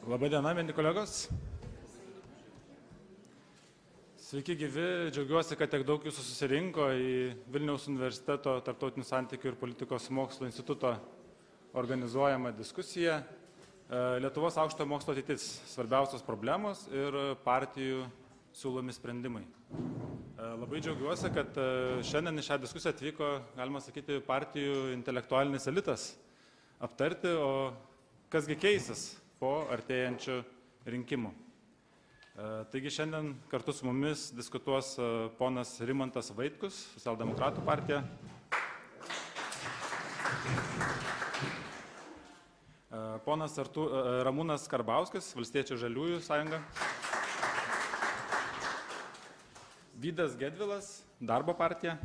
Labadiena, mėly kolegos. Sveiki gyvi, džiaugiuosi, kad tiek daug jūsų susirinko į Vilniaus universiteto Tarptautinių santykių ir politikos mokslo instituto organizuojamą diskusiją Lietuvos aukštojo mokslo ateitis – svarbiausios problemos ir partijų siūlomi sprendimai. Labai džiaugiuosi, kad šiandien į šią diskusiją atvyko, galima sakyti, partijų intelektualinis elitas aptarti, o kasgi keisis po artėjančių rinkimų. Taigi šiandien kartu su mumis diskutuos ponas Rimantas Vaitkus, Socialdemokratų partija, ponas Ramūnas Karbauskis, Valstiečių žaliųjų sąjunga, Vydas Gedvilas, Darbo partija,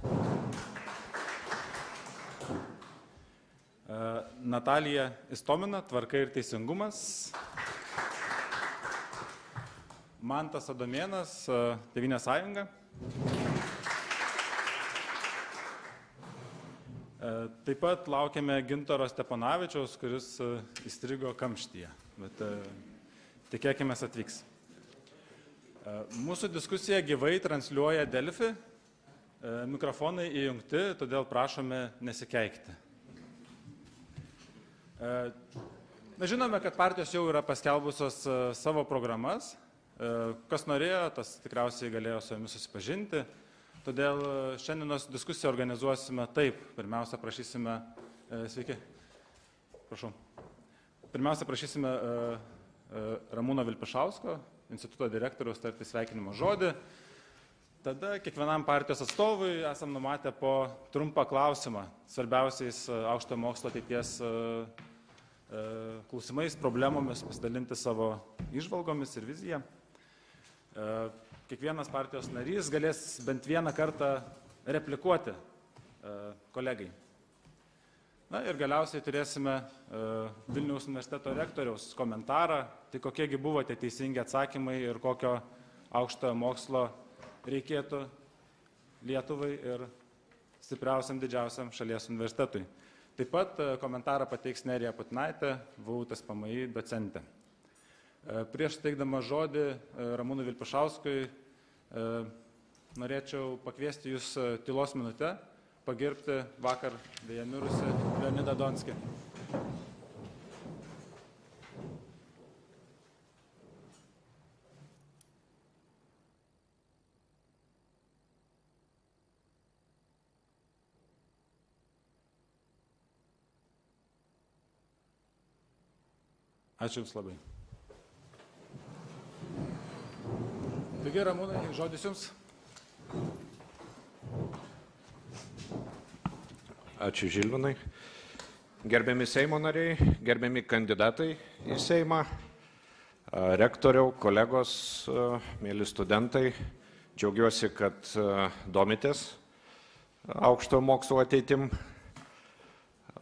Natalija Istomina, Tvarka ir teisingumas, Mantas Adomėnas, Tėvynės sąjunga. Taip pat laukiame Gintaro Steponavičiaus, kuris įstrigo kamštyje, bet tikėkime atvyks. Mūsų diskusiją gyvai transliuoja Delfi, mikrofonai įjungti, todėl prašome nesikeikti. Žinome, kad partijos jau yra paskelbusios savo programas. Kas norėjo, tas tikriausiai galėjo su jomis susipažinti. Todėl šiandienos diskusiją organizuosime taip. Pirmiausia, prašysime, sveiki, prašau. Pirmiausia, prašysime Ramūno Vilpišausko, instituto direktoriaus, tarti sveikinimo žodį. Tada kiekvienam partijos atstovui esam numatę po trumpą klausimą svarbiausiais aukštojo mokslo ateities klausimais, problemomis, pasidalinti savo įžvalgomis ir viziją. Kiekvienas partijos narys galės bent vieną kartą replikuoti kolegai. Na ir galiausiai turėsime Vilniaus universiteto rektoriaus komentarą, tai kokiegi buvo tie teisingi atsakymai ir kokio aukštojo mokslo reikėtų Lietuvai ir stipriausiam didžiausiam šalies universitetui. Taip pat komentarą pateiks Nerija Putinaitė, VU TSPMI docentė. Prieš teikdama žodį Ramūnui Vilpišauskui norėčiau pakviesti jūs tylos minutę, pagerbti vakar beje mirusi Leonidą Donskį. Ačiū Jums labai. Taigi, Ramūnai, žodis Jums. Ačiū Žilvinai. Gerbiami Seimo nariai, gerbiami kandidatai į Seimą, rektoriau, kolegos, mėly studentai, džiaugiuosi, kad domitės aukštojo mokslo ateitim.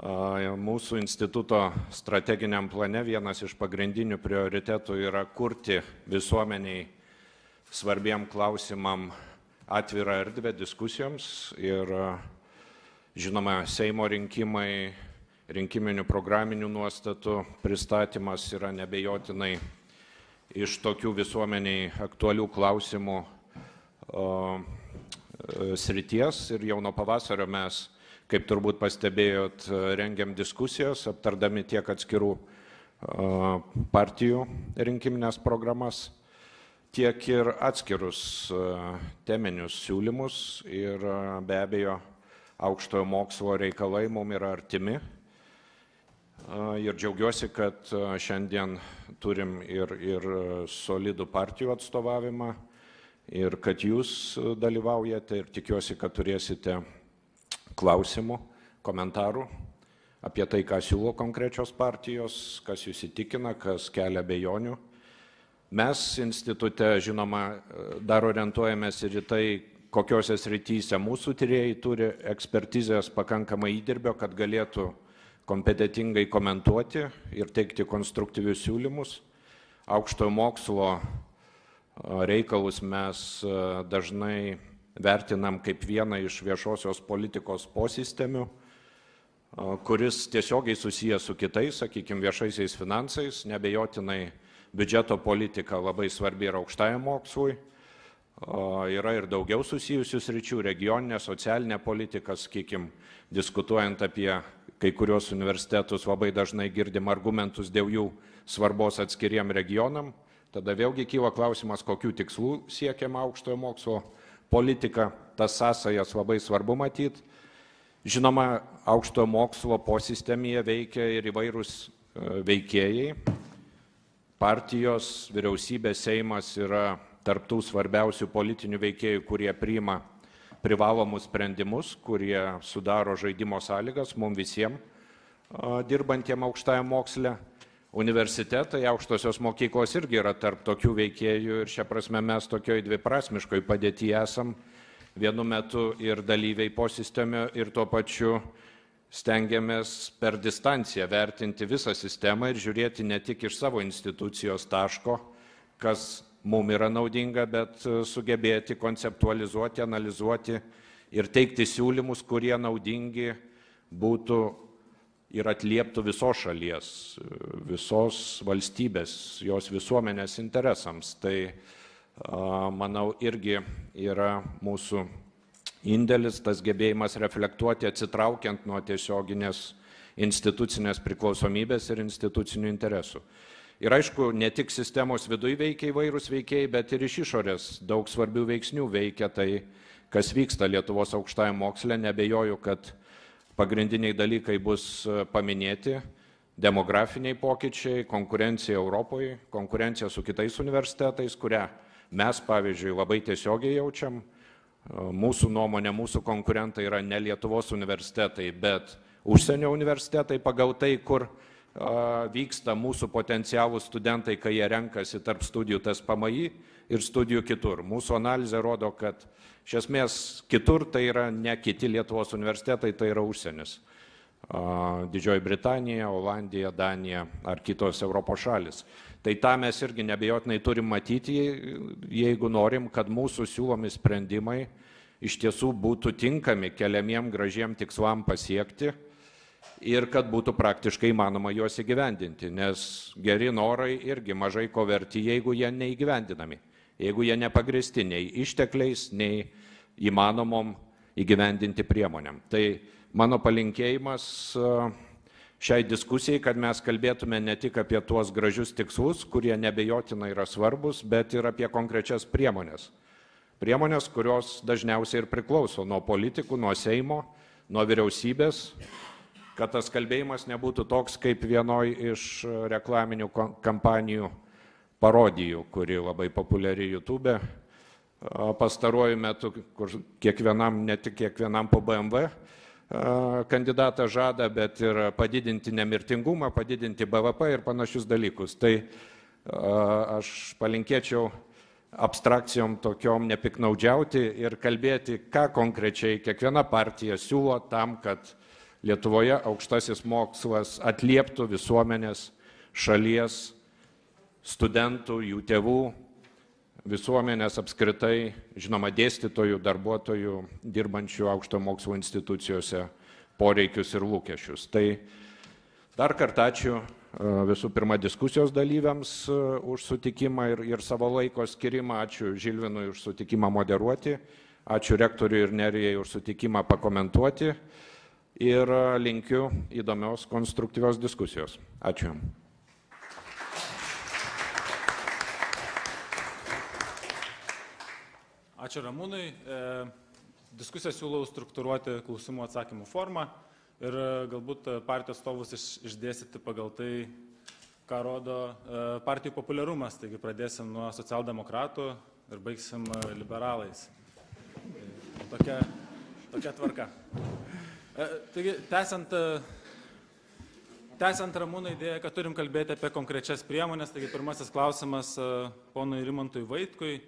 Mūsų instituto strateginiam plane vienas iš pagrindinių prioritetų yra kurti visuomeniai svarbiem klausimam atvirą erdvę diskusijoms ir, žinoma, Seimo rinkimai, rinkiminių programinių nuostatų pristatymas yra nebejotinai iš tokių visuomeniai aktualių klausimų srities ir jau nuo pavasario mes, kaip turbūt pastebėjot, rengiam diskusijas, aptardami tiek atskirų partijų rinkiminės programas, tiek ir atskirus teminius siūlymus ir be abejo aukštojo mokslo reikalai mums yra artimi. Ir džiaugiuosi, kad šiandien turim ir solidų partijų atstovavimą ir kad jūs dalyvaujate ir tikiuosi, kad turėsite klausimų, komentarų apie tai, ką siūlo konkrečios partijos, kas jūs įtikina, kas kelia abejonių. Mes institute, žinoma, dar orientuojamės ir į tai, kokiose srityse mūsų tyrėjai turi ekspertizės pakankamai įdirbio, kad galėtų kompetentingai komentuoti ir teikti konstruktyvius siūlymus. Aukštojo mokslo reikalus mes dažnai vertinam kaip vieną iš viešosios politikos posistemių, kuris tiesiogiai susijęs su kitais, sakykime, viešaisiais finansais, nebejotinai biudžeto politika labai svarbi ir aukštajam mokslui. Yra ir daugiau susijusių sričių, regioninė, socialinė politika, sakykime, diskutuojant apie kai kurios universitetus, labai dažnai girdim argumentus dėl jų svarbos atskiriem regionam. Tada vėlgi kyla klausimas, kokių tikslų siekiama aukštojo mokslo politika, tas sąsajas labai svarbu matyti. Žinoma, aukštojo mokslo posistemėje veikia ir įvairūs veikėjai. Partijos, vyriausybė, Seimas yra tarptų svarbiausių politinių veikėjų, kurie priima privalomus sprendimus, kurie sudaro žaidimo sąlygas mums visiems dirbantiem aukštajam moksle. Universitetai, aukštosios mokyklos irgi yra tarp tokių veikėjų ir šia prasme mes tokioj dviprasmiškoj padėtyje esam. Vienu metu ir dalyviai posistemio ir tuo pačiu stengiamės per distanciją vertinti visą sistemą ir žiūrėti ne tik iš savo institucijos taško, kas mums yra naudinga, bet sugebėti konceptualizuoti, analizuoti ir teikti siūlymus, kurie naudingi būtų ir atlieptų visos šalies, visos valstybės, jos visuomenės interesams. Tai, manau, irgi yra mūsų indėlis, tas gebėjimas reflektuoti, atsitraukiant nuo tiesioginės institucinės priklausomybės ir institucinių interesų. Ir aišku, ne tik sistemos viduje veikia įvairūs veikėjai, bet ir iš išorės daug svarbių veiksnių veikia tai, kas vyksta Lietuvos aukštajam moksle. Nebejoju, kad pagrindiniai dalykai bus paminėti: demografiniai pokyčiai, konkurencija Europoje, konkurencija su kitais universitetais, kurią mes, pavyzdžiui, labai tiesiogiai jaučiam. Mūsų nuomonė, mūsų konkurentai yra ne Lietuvos universitetai, bet užsienio universitetai pagal tai, kur vyksta mūsų potencialūs studentai, kai jie renkasi tarp studijų TSPMI ir studijų kitur. Mūsų analizė rodo, kad iš esmės kitur tai yra ne kiti Lietuvos universitetai, tai yra užsienis. Didžioji Britanija, Olandija, Danija ar kitos Europos šalis. Tai tą mes irgi nebejotinai turim matyti, jeigu norim, kad mūsų siūlomi sprendimai iš tiesų būtų tinkami keliamiem gražiem tikslam pasiekti ir kad būtų praktiškai įmanoma juos įgyvendinti, nes geri norai irgi mažai ko verti, jeigu jie neįgyvendinami, jeigu jie nepagristi nei ištekliais, nei įmanomom įgyvendinti priemonėm. Tai mano palinkėjimas šiai diskusijai, kad mes kalbėtume ne tik apie tuos gražius tikslus, kurie nebejotinai yra svarbus, bet ir apie konkrečias priemonės. Priemonės, kurios dažniausiai ir priklauso nuo politikų, nuo Seimo, nuo vyriausybės, kad tas kalbėjimas nebūtų toks kaip vienoj iš reklaminių kampanijų parodijų, kuri labai populiari YouTube pastaruoju metu, kur kiekvienam, ne tik kiekvienam po BMW kandidatą žada, bet ir padidinti nemirtingumą, padidinti BVP ir panašius dalykus. Tai aš palinkėčiau abstrakcijom tokiom nepiknaudžiauti ir kalbėti, ką konkrečiai kiekviena partija siūlo tam, kad Lietuvoje aukštasis mokslas atlieptų visuomenės, šalies, studentų, jų tėvų, visuomenės apskritai, žinoma, dėstytojų, darbuotojų, dirbančių aukštojo mokslo institucijose poreikius ir lūkesčius. Tai dar kartą ačiū visų pirma diskusijos dalyviams už sutikimą ir savo laiko skirimą, ačiū Žilvinui už sutikimą moderuoti, ačiū rektoriui ir Nerijai už sutikimą pakomentuoti ir linkiu įdomios, konstruktyvios diskusijos. Ačiū. Ačiū Ramūnui. Diskusiją siūlau struktūruoti klausimų atsakymų formą ir galbūt partijos atstovus išdėstyti pagal tai, ką rodo partijų populiarumas. Taigi pradėsim nuo socialdemokratų ir baigsim liberalais. Tokia tvarka. Taigi, tęsiant Ramūno idėją, kad turim kalbėti apie konkrečias priemonės, taigi pirmasis klausimas ponui Rimantui Vaitkui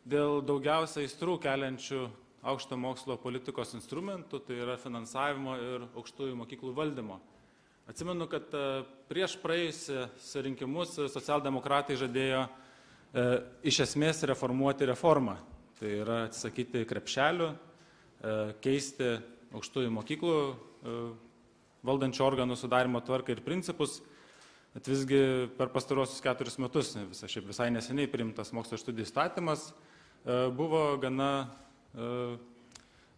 dėl daugiausia aistrų keliančių aukšto mokslo politikos instrumentų, tai yra finansavimo ir aukštųjų mokyklų valdymo. Atsimenu, kad prieš praėjusius rinkimus socialdemokratai žadėjo iš esmės reformuoti reformą. Tai yra atsisakyti krepšelių, keisti aukštųjų mokyklų valdančių organų sudarimo tvarką ir principus. Bet visgi per pastarosius 4 metus, visai neseniai priimtas mokslo ir studijų įstatymas, buvo gana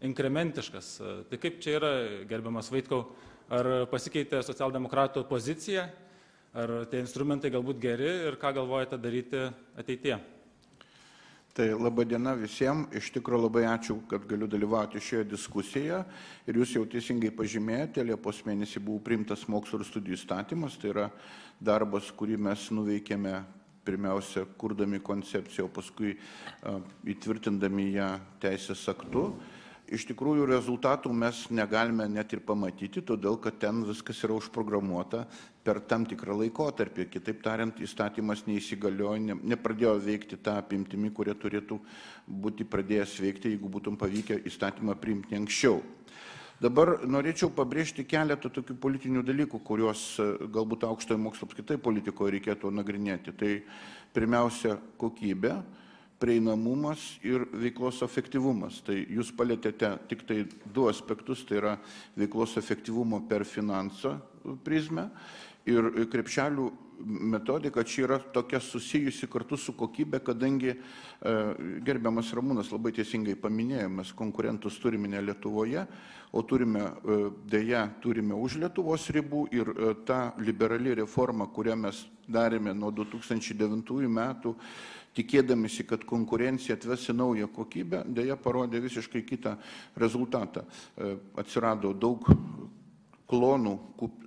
inkrementiškas. Tai kaip čia yra, gerbiamas Vaitkau, ar pasikeitė socialdemokratų pozicija, ar tie instrumentai galbūt geri ir ką galvojate daryti ateityje? Tai laba diena visiems. Iš tikrųjų labai ačiū, kad galiu dalyvauti šioje diskusijoje. Ir jūs jau teisingai pažymėjote, Liepos mėnesį buvo priimtas mokslo ir studijų įstatymas. Tai yra darbas, kurį mes nuveikėme pirmiausia, kurdami koncepciją, o paskui įtvirtindami ją teisės aktu. Iš tikrųjų, rezultatų mes negalime net ir pamatyti, todėl kad ten viskas yra užprogramuota per tam tikrą laikotarpį. Kitaip tariant, įstatymas neįsigaliojo, nepradėjo veikti tą apimtimi, kurie turėtų būti pradėjęs veikti, jeigu būtum pavykę įstatymą priimti anksčiau. Dabar norėčiau pabrėžti keletą tokių politinių dalykų, kuriuos galbūt aukštojo mokslo apskritai politikoje reikėtų nagrinėti. Tai pirmiausia, kokybė, prieinamumas ir veiklos efektyvumas. Tai jūs palėtėte tik tai 2 aspektus, tai yra veiklos efektyvumo per finansą prizmę ir krepšelių metodika čia yra tokia susijusi kartu su kokybė, kadangi gerbiamas Ramūnas labai teisingai paminėjo, mes konkurentus turime ne Lietuvoje, o turime už Lietuvos ribų ir ta liberali reforma, kurią mes darėme nuo 2009 metų, tikėdamisi, kad konkurencija atves į naują kokybę, dėja parodė visiškai kitą rezultatą. Atsirado daug klonų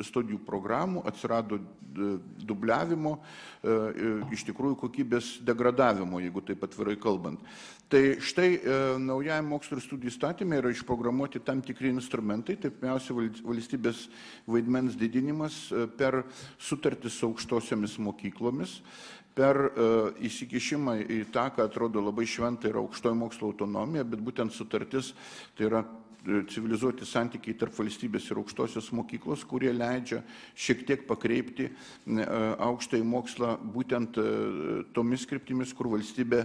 studijų programų, atsirado dubliavimo, iš tikrųjų kokybės degradavimo, jeigu taip atvirai kalbant. Tai štai naujajam mokslo ir studijų įstatyme yra išprogramuoti tam tikri instrumentai, tai pirmiausia valstybės vaidmens didinimas per sutartis su aukštosiomis mokyklomis, per įsikišimą į tą, ką atrodo labai šventa yra aukštojo mokslo autonomija, bet būtent sutartis tai yra civilizuoti santykiai tarp valstybės ir aukštosios mokyklos, kurie leidžia šiek tiek pakreipti aukštąjį mokslą būtent tomis kryptimis, kur valstybė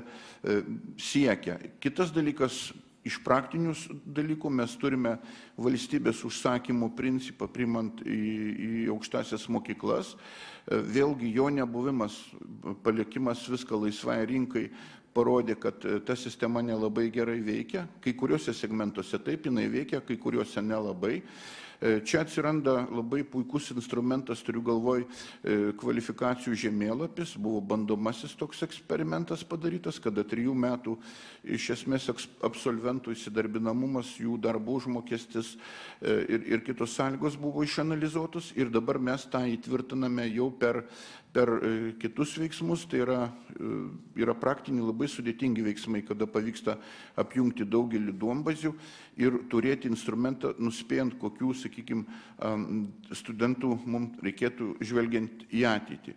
siekia. Kitas dalykas, iš praktinių dalykų mes turime valstybės užsakymų principą priimant į aukštasias mokyklas. Vėlgi jo nebuvimas, palikimas viską laisvai rinkai parodė, kad ta sistema nelabai gerai veikia. Kai kuriuose segmentuose taip jinai veikia, kai kuriuose nelabai. Čia atsiranda labai puikus instrumentas, turiu galvoj, kvalifikacijų žemėlapis, buvo bandomasis toks eksperimentas padarytas, kada 3 metų iš esmės absolventų įsidarbinamumas, jų darbo užmokestis ir kitos sąlygos buvo išanalizuotos ir dabar mes tą įtvirtiname jau per kitus veiksmus, tai yra praktiniai labai sudėtingi veiksmai, kada pavyksta apjungti daugelį duombazių ir turėti instrumentą, nuspėjant, kokių, sakykime, studentų mums reikėtų žvelgiant į ateitį.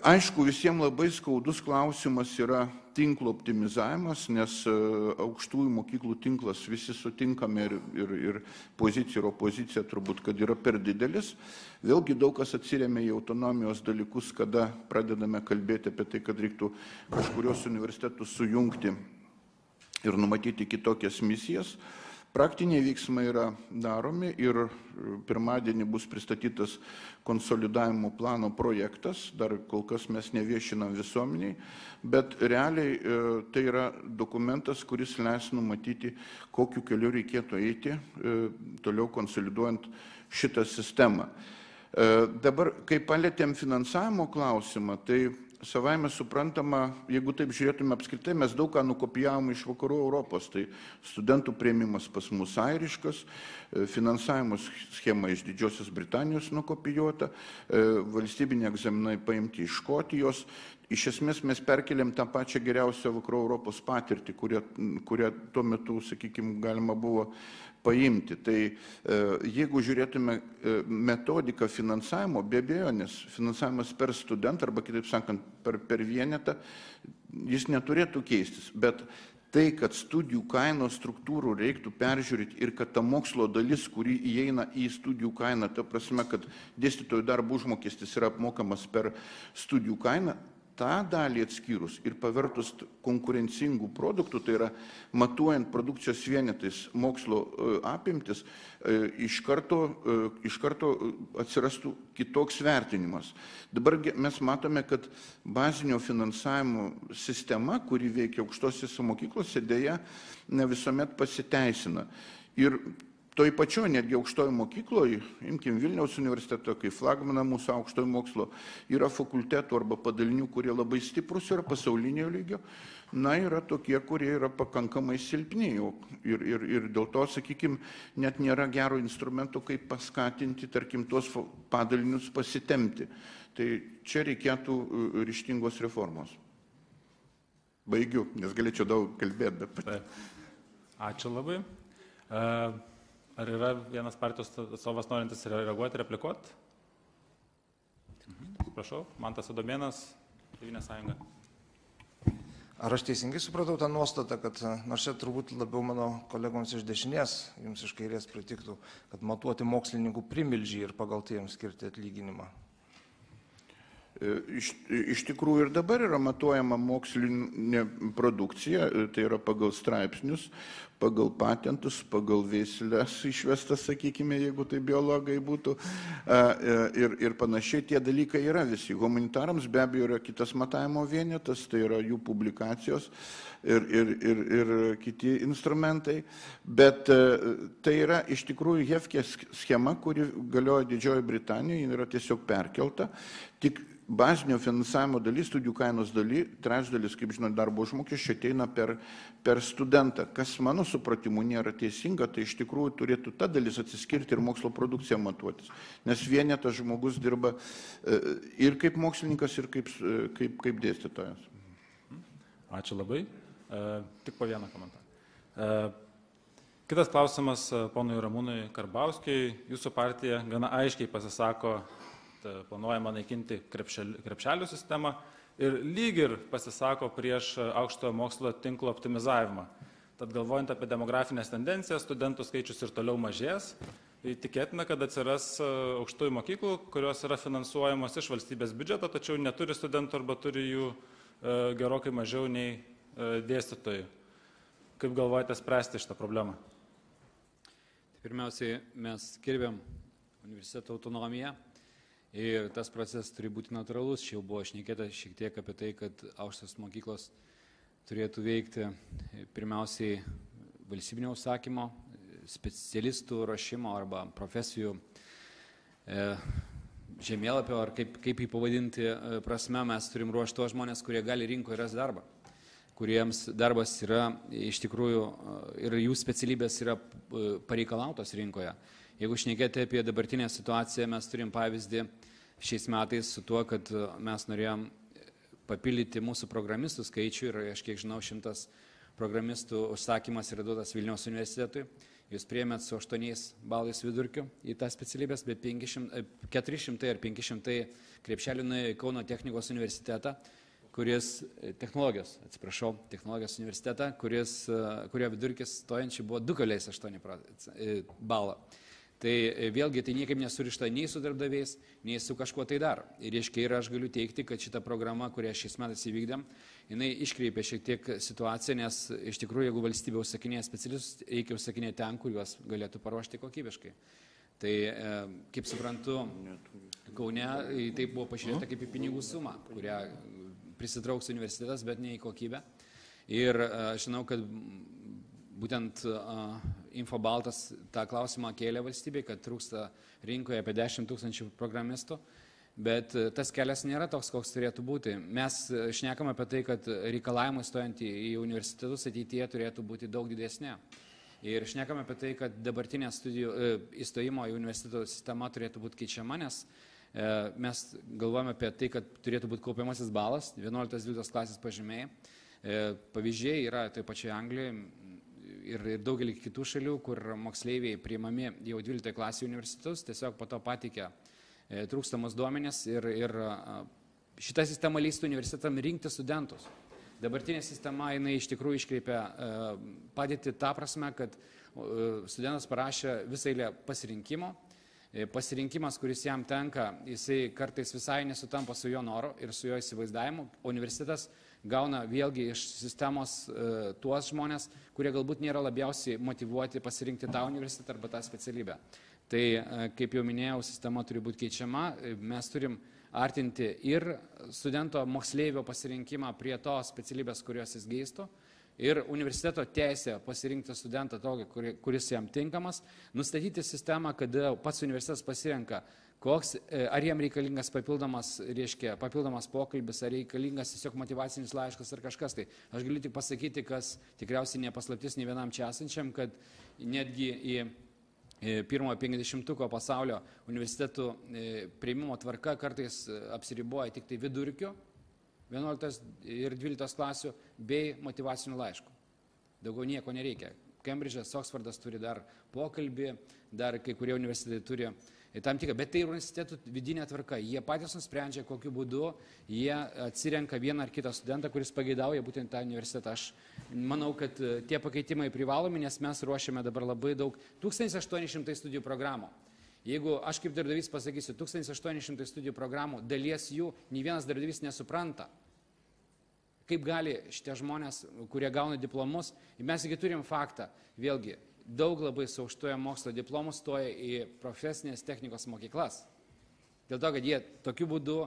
Aišku, visiems labai skaudus klausimas yra tinklo optimizavimas, nes aukštųjų mokyklų tinklas visi sutinkame ir pozicija ir opozicija turbūt, kad yra per didelis. Vėlgi daug kas atsiremia į autonomijos dalykus, kada pradedame kalbėti apie tai, kad reiktų kažkurios universitetus sujungti ir numatyti kitokias misijas. Praktiniai veiksmai yra daromi ir pirmadienį bus pristatytas konsolidavimo plano projektas, dar kol kas mes neviešinam visuomeniai, bet realiai tai yra dokumentas, kuris leis numatyti, kokiu keliu reikėtų eiti, toliau konsoliduojant šitą sistemą. Dabar, kai palėtėm finansavimo klausimą, tai savaime suprantama, jeigu taip žiūrėtume apskritai, mes daug ką nukopijavom iš vakarų Europos, tai studentų priėmimas pas mus airiškas, finansavimo schema iš Didžiosios Britanijos nukopijuota, valstybiniai egzaminai paimti iš Škotijos. Iš esmės mes perkeliam tą pačią geriausią vakarų Europos patirtį, kurią tuo metu, sakykime, galima buvo paimti. Tai jeigu žiūrėtume metodiką finansavimo, be abejonės finansavimas per studentą, arba kitaip sakant, per vienetą, jis neturėtų keistis. Bet tai, kad studijų kainos struktūrų reiktų peržiūrėti ir kad ta mokslo dalis, kuri įeina į studijų kainą, ta prasme, kad dėstytojų darbo užmokestis yra apmokamas per studijų kainą, tą dalį atskyrus ir pavertus konkurencingų produktų, tai yra matuojant produkcijos vienetais mokslo apimtis, iš karto atsirastų kitoks vertinimas. Dabar mes matome, kad bazinio finansavimo sistema, kuri veikia aukštosiose mokyklose, dėja ne visuomet pasiteisina. Ir toj pačioj netgi aukštojo mokykloje, imkim Vilniaus universiteto, kaip flagmaną mūsų aukštojo mokslo, yra fakultetų arba padalinių, kurie labai stiprus yra pasaulinio lygio, na, yra tokie, kurie yra pakankamai silpni. Ir dėl to, sakykime, net nėra gero instrumento, kaip paskatinti, tarkim, tuos padalinius pasitemti. Tai čia reikėtų ryžtingos reformos. Baigiu, nes galėčiau daug kalbėti, bet... Ačiū labai. Ar yra vienas partijos atstovas norintis reaguoti, replikuoti? Prašau, Mantas Adomėnas, Tėvynės sąjunga. Ar aš teisingai supratau tą nuostatą, kad nors čia turbūt labiau mano kolegoms iš dešinės, jums iš kairės pritiktų, kad matuoti mokslininkų primilžį ir pagal tai jiems skirti atlyginimą? Iš tikrųjų ir dabar yra matuojama mokslinė produkcija, tai yra pagal straipsnius, pagal patentus, pagal veislės išvestas, sakykime, jeigu tai biologai būtų, ir panašiai tie dalykai yra visi. Humanitarams be abejo yra kitas matavimo vienetas, tai yra jų publikacijos ir kiti instrumentai, bet tai yra iš tikrųjų HEFKE schema, kuri galioja Didžiojoje Britanijoje, yra tiesiog perkelta, tik bazinio finansavimo dalis, studijų kainos dalis, trečdalis, kaip žinot, darbo užmokesčio ateina per studentą. Kas mano supratimu nėra teisinga, tai iš tikrųjų turėtų ta dalis atsiskirti ir mokslo produkciją matuotis. Nes vienetas žmogus dirba ir kaip mokslininkas, ir kaip dėstytojas. Ačiū labai. Tik po vieną komentarą. Kitas klausimas ponui Ramūnui Karbauskiui. Jūsų partija gana aiškiai pasisako, planuojama naikinti krepšelių sistemą ir lyg ir pasisako prieš aukštojo mokslo tinklo optimizavimą. Tad galvojant apie demografinės tendencijas, studentų skaičius ir toliau mažės, tai tikėtina, kad atsiras aukštųjų mokyklų, kurios yra finansuojamos iš valstybės biudžeto, tačiau neturi studentų arba turi jų gerokai mažiau nei dėstytojų. Kaip galvojate spręsti šitą problemą? Pirmiausiai, mes gerbėm universiteto autonomiją. Ir tas procesas turi būti natūralus. Čia jau buvo šnekėta šiek tiek apie tai, kad aukštos mokyklos turėtų veikti pirmiausiai valstybinio užsakymo, specialistų ruošimo arba profesijų žemėlapio, ar kaip jį pavadinti prasme, mes turim ruošti tos žmonės, kurie gali rinkoje rasti darbą, kuriems darbas yra iš tikrųjų ir jų specialybės yra pareikalautos rinkoje. Jeigu šnekėti apie dabartinę situaciją, mes turim pavyzdį šiais metais su tuo, kad mes norėjom papildyti mūsų programistų skaičių ir aš kiek žinau, 100 programistų užsakymas yra duotas Vilniaus universitetui. Jūs priėmėt su 8 balais vidurkiu į tą specialybės, bet 400 ar 500 krepšelių nuėjo į Kauno technikos universitetą, technologijos universitetą, kurio vidurkis stojančių buvo 2,8 balo. Tai vėlgi tai niekaip nesurišta nei su darbdaviais, nei su kažkuo tai dar. Ir aš galiu teikti, kad šita programa, kurią šiais metais įvykdėm, jinai iškreipė šiek tiek situaciją, nes iš tikrųjų, jeigu valstybė užsakinėja specialistus, reikia užsakinėti ten, kur juos galėtų paruošti kokybiškai. Tai, kaip suprantu, Kaune tai buvo pažiūrėta kaip į pinigų sumą, kurią prisitrauks universitetas, bet ne į kokybę. Ir žinau, kad būtent Infobaltas tą klausimą kėlė valstybei, kad trūksta rinkoje apie 10 000 programistų, bet tas kelias nėra toks, koks turėtų būti. Mes šnekam apie tai, kad reikalavimai stojant į universitetus ateityje turėtų būti daug didesnė. Ir šnekam apie tai, kad dabartinė įstojimo į universiteto sistema turėtų būti keičiama, nes mes galvojame apie tai, kad turėtų būti kaupiamasis balas, 11-12 klasės pažymiai. Pavyzdžiai yra taip pačiai Anglijoje ir daugelį kitų šalių, kur moksleiviai priimami jau 12 klasį universitetus, tiesiog po to pateikia trūkstamus duomenis ir šitą sistemą leistų universitetam rinkti studentus. Dabartinė sistema, jinai iš tikrųjų iškreipia padėtį tą prasme, kad studentas parašė visą eilę pasirinkimo, pasirinkimas, kuris jam tenka, jisai kartais visai nesutampa su jo noru ir su jo įsivaizdavimu. Universitetas gauna vėlgi iš sistemos tuos žmonės, kurie galbūt nėra labiausiai motyvuoti pasirinkti tą universitetą arba tą specialybę. Tai, kaip jau minėjau, sistema turi būti keičiama, mes turim artinti ir studento moksleivio pasirinkimą prie tos specialybės, kurios jis geistų, ir universiteto teisė pasirinkti studentą tokį, kuris jam tinkamas, nustatyti sistemą, kada pats universitetas pasirenka, ar jam reikalingas papildomas pokalbis, ar reikalingas tiesiog motyvacinis laiškas ar kažkas. Tai aš galiu tik pasakyti, kas tikriausiai nepaslaptis nei vienam čia esančiam, kad netgi į pirmojo 50-tuko pasaulio universitetų priėmimo tvarka kartais apsiriboja tik tai vidurkiu 11 ir 12 klasių bei motyvacinių laiškų. Daugiau nieko nereikia. Kembridžas, Oksfordas turi dar pokalbį, dar kai kurie universitetai turi tam tikrą, bet tai universitetų vidinė tvarka. Jie patys nusprendžia, kokiu būdu jie atsirenka vieną ar kitą studentą, kuris pageidauja būtent tą universitetą. Aš manau, kad tie pakeitimai privalomi, nes mes ruošiame dabar labai daug 1800 studijų programų. Jeigu aš kaip darbdavys pasakysiu 1800 studijų programų, dalies jų nei vienas darbdavys nesupranta, kaip gali šitie žmonės, kurie gauna diplomus, mes iki turim faktą, vėlgi, daug labai su aukštojo mokslo diplomų stoja į profesinės technikos mokyklas. Dėl to, kad jie tokiu būdu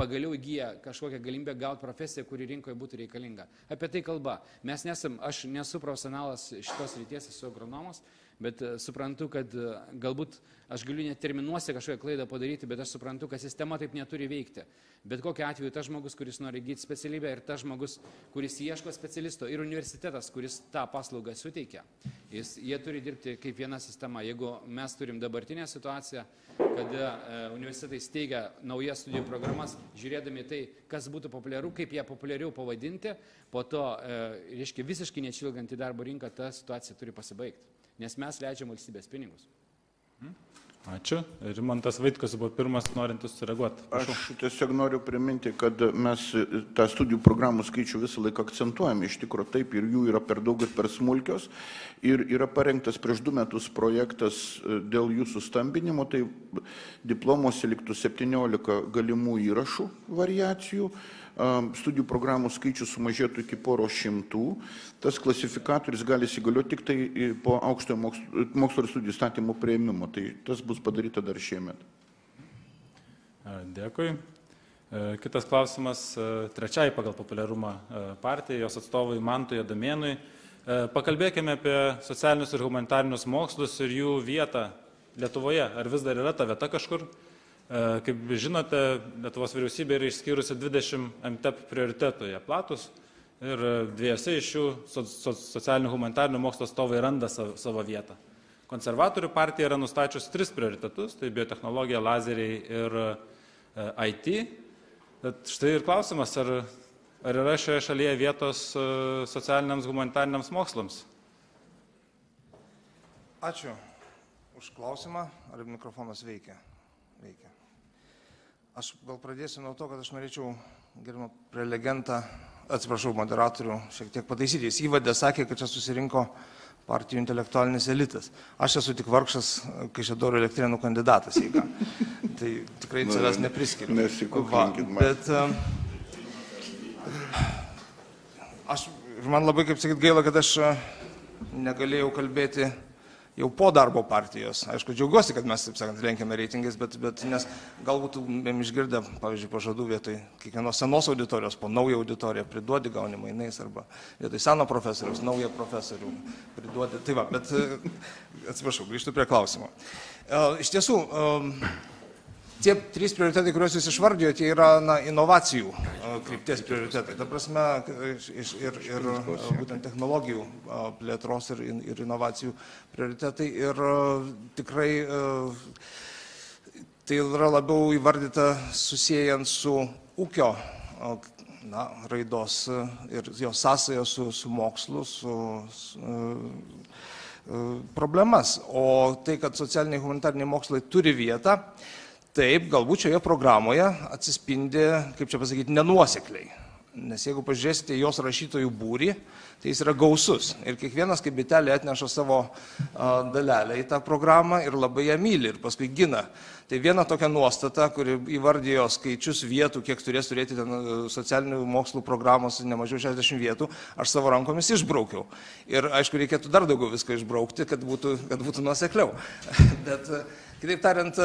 pagaliau įgyja kažkokią galimybę gauti profesiją, kuri rinkoje būtų reikalinga. Apie tai kalba. Aš nesu profesionalas šitos ryties, esu agronomas, bet suprantu, kad galbūt aš galiu net terminuose kažkokią klaidą padaryti, bet aš suprantu, kad sistema taip neturi veikti. Bet kokiu atveju tas žmogus, kuris nori įgyti specialybę, ir tas žmogus, kuris ieško specialisto, ir universitetas, kuris tą paslaugą suteikia, jie turi dirbti kaip viena sistema. Jeigu mes turim dabartinę situaciją, kada universitetai steigia naujas studijų programas, žiūrėdami tai, kas būtų populiaru, kaip ją populiariau pavadinti, po to, reiškia, visiškai neatšilgant į darbo rinką, ta situacija turi pasibaigti, nes mes leidžiam valstybės pinigus. Ačiū. Rimantas Vaitkus buvo pirmas norintis sureaguoti. Aš tiesiog noriu priminti, kad mes tą studijų programų skaičių visą laiką akcentuojame. Iš tikrųjų taip, ir jų yra per daug ir per smulkios. Ir yra parengtas prieš 2 metus projektas dėl jų sustambinimo. Tai diplomuose liktų 17 galimų įrašų variacijų. Studijų programų skaičius sumažėtų iki poros šimtų. Tas klasifikatorius gali įsigalioti tik tai po aukštojo mokslo ir studijų įstatymų priėmimo. Tai tas bus padaryta dar šiemet. Dėkui. Kitas klausimas trečiai pagal populiarumą partijai, jos atstovui Mantui Adamėnui. Pakalbėkime apie socialinius ir humanitarinius mokslus ir jų vietą Lietuvoje. Ar vis dar yra ta vieta kažkur? Kaip žinote, Lietuvos vyriausybė yra išskyrusi 20 MTEP prioritetų, jie platus, ir 2 iš jų socialinių humanitarinių mokslo atstovai randa savo vietą. Konservatorių partija yra nustačius 3 prioritetus, tai biotechnologija, lazeriai ir IT. Bet štai ir klausimas, ar yra šioje šalyje vietos socialiniams humanitariniams mokslams? Ačiū už klausimą. Ar mikrofonas veikia? Veikia. Aš gal pradėsiu nuo to, kad aš norėčiau gerbimą prelegentą, atsiprašau, moderatorių, šiek tiek pataisyti. Jis įvadė sakė, kad čia susirinko partijų intelektualinis elitas. Aš esu tik vargšas Kaišiadorių Elektrėnų kandidatas, jeigu. Tai tikrai savęs nepriskiriu. Nesikuklinkit man. Bet man labai, kaip sakyt, gaila, kad aš negalėjau kalbėti jau po darbo partijos. Aišku, džiaugiuosi, kad mes, taip sakant, lenkiame reitingais, bet nes galbūt išgirdę, pavyzdžiui, pažadų vietoj kiekvienos senos auditorijos po naują auditoriją priduodi, gauni mainais, arba vietoj seno profesoriaus naują profesorių priduodi. Tai va, bet atsiprašau, grįžtu prie klausimo. Iš tiesų, tie 3 prioritetai, kuriuos jūs išvardijote, tai yra inovacijų krypties prioritetai. Ta prasme, ir būtent technologijų plėtros ir inovacijų prioritetai. Ir tikrai tai yra labiau įvardyta susijęjant su ūkio raidos ir jos sąsaja su mokslu, su problemas. O tai, kad socialiniai humanitariniai mokslai turi vietą, taip, galbūt šioje programoje atsispindi, kaip čia pasakyti, nenuosekliai. Nes jeigu pažiūrėsite jos rašytojų būrį, tai jis yra gausus. Ir kiekvienas kaip bitelė atneša savo dalelę į tą programą ir labai ją myli ir paskui gina. Tai viena tokia nuostata, kuri įvardijo skaičius vietų, kiek turės turėti ten socialinių mokslų programos, nemažiau 60 vietų, aš savo rankomis išbraukiau. Ir aišku, reikėtų dar daugiau visko išbraukti, kad būtų nuosekliau. Bet kitaip tariant,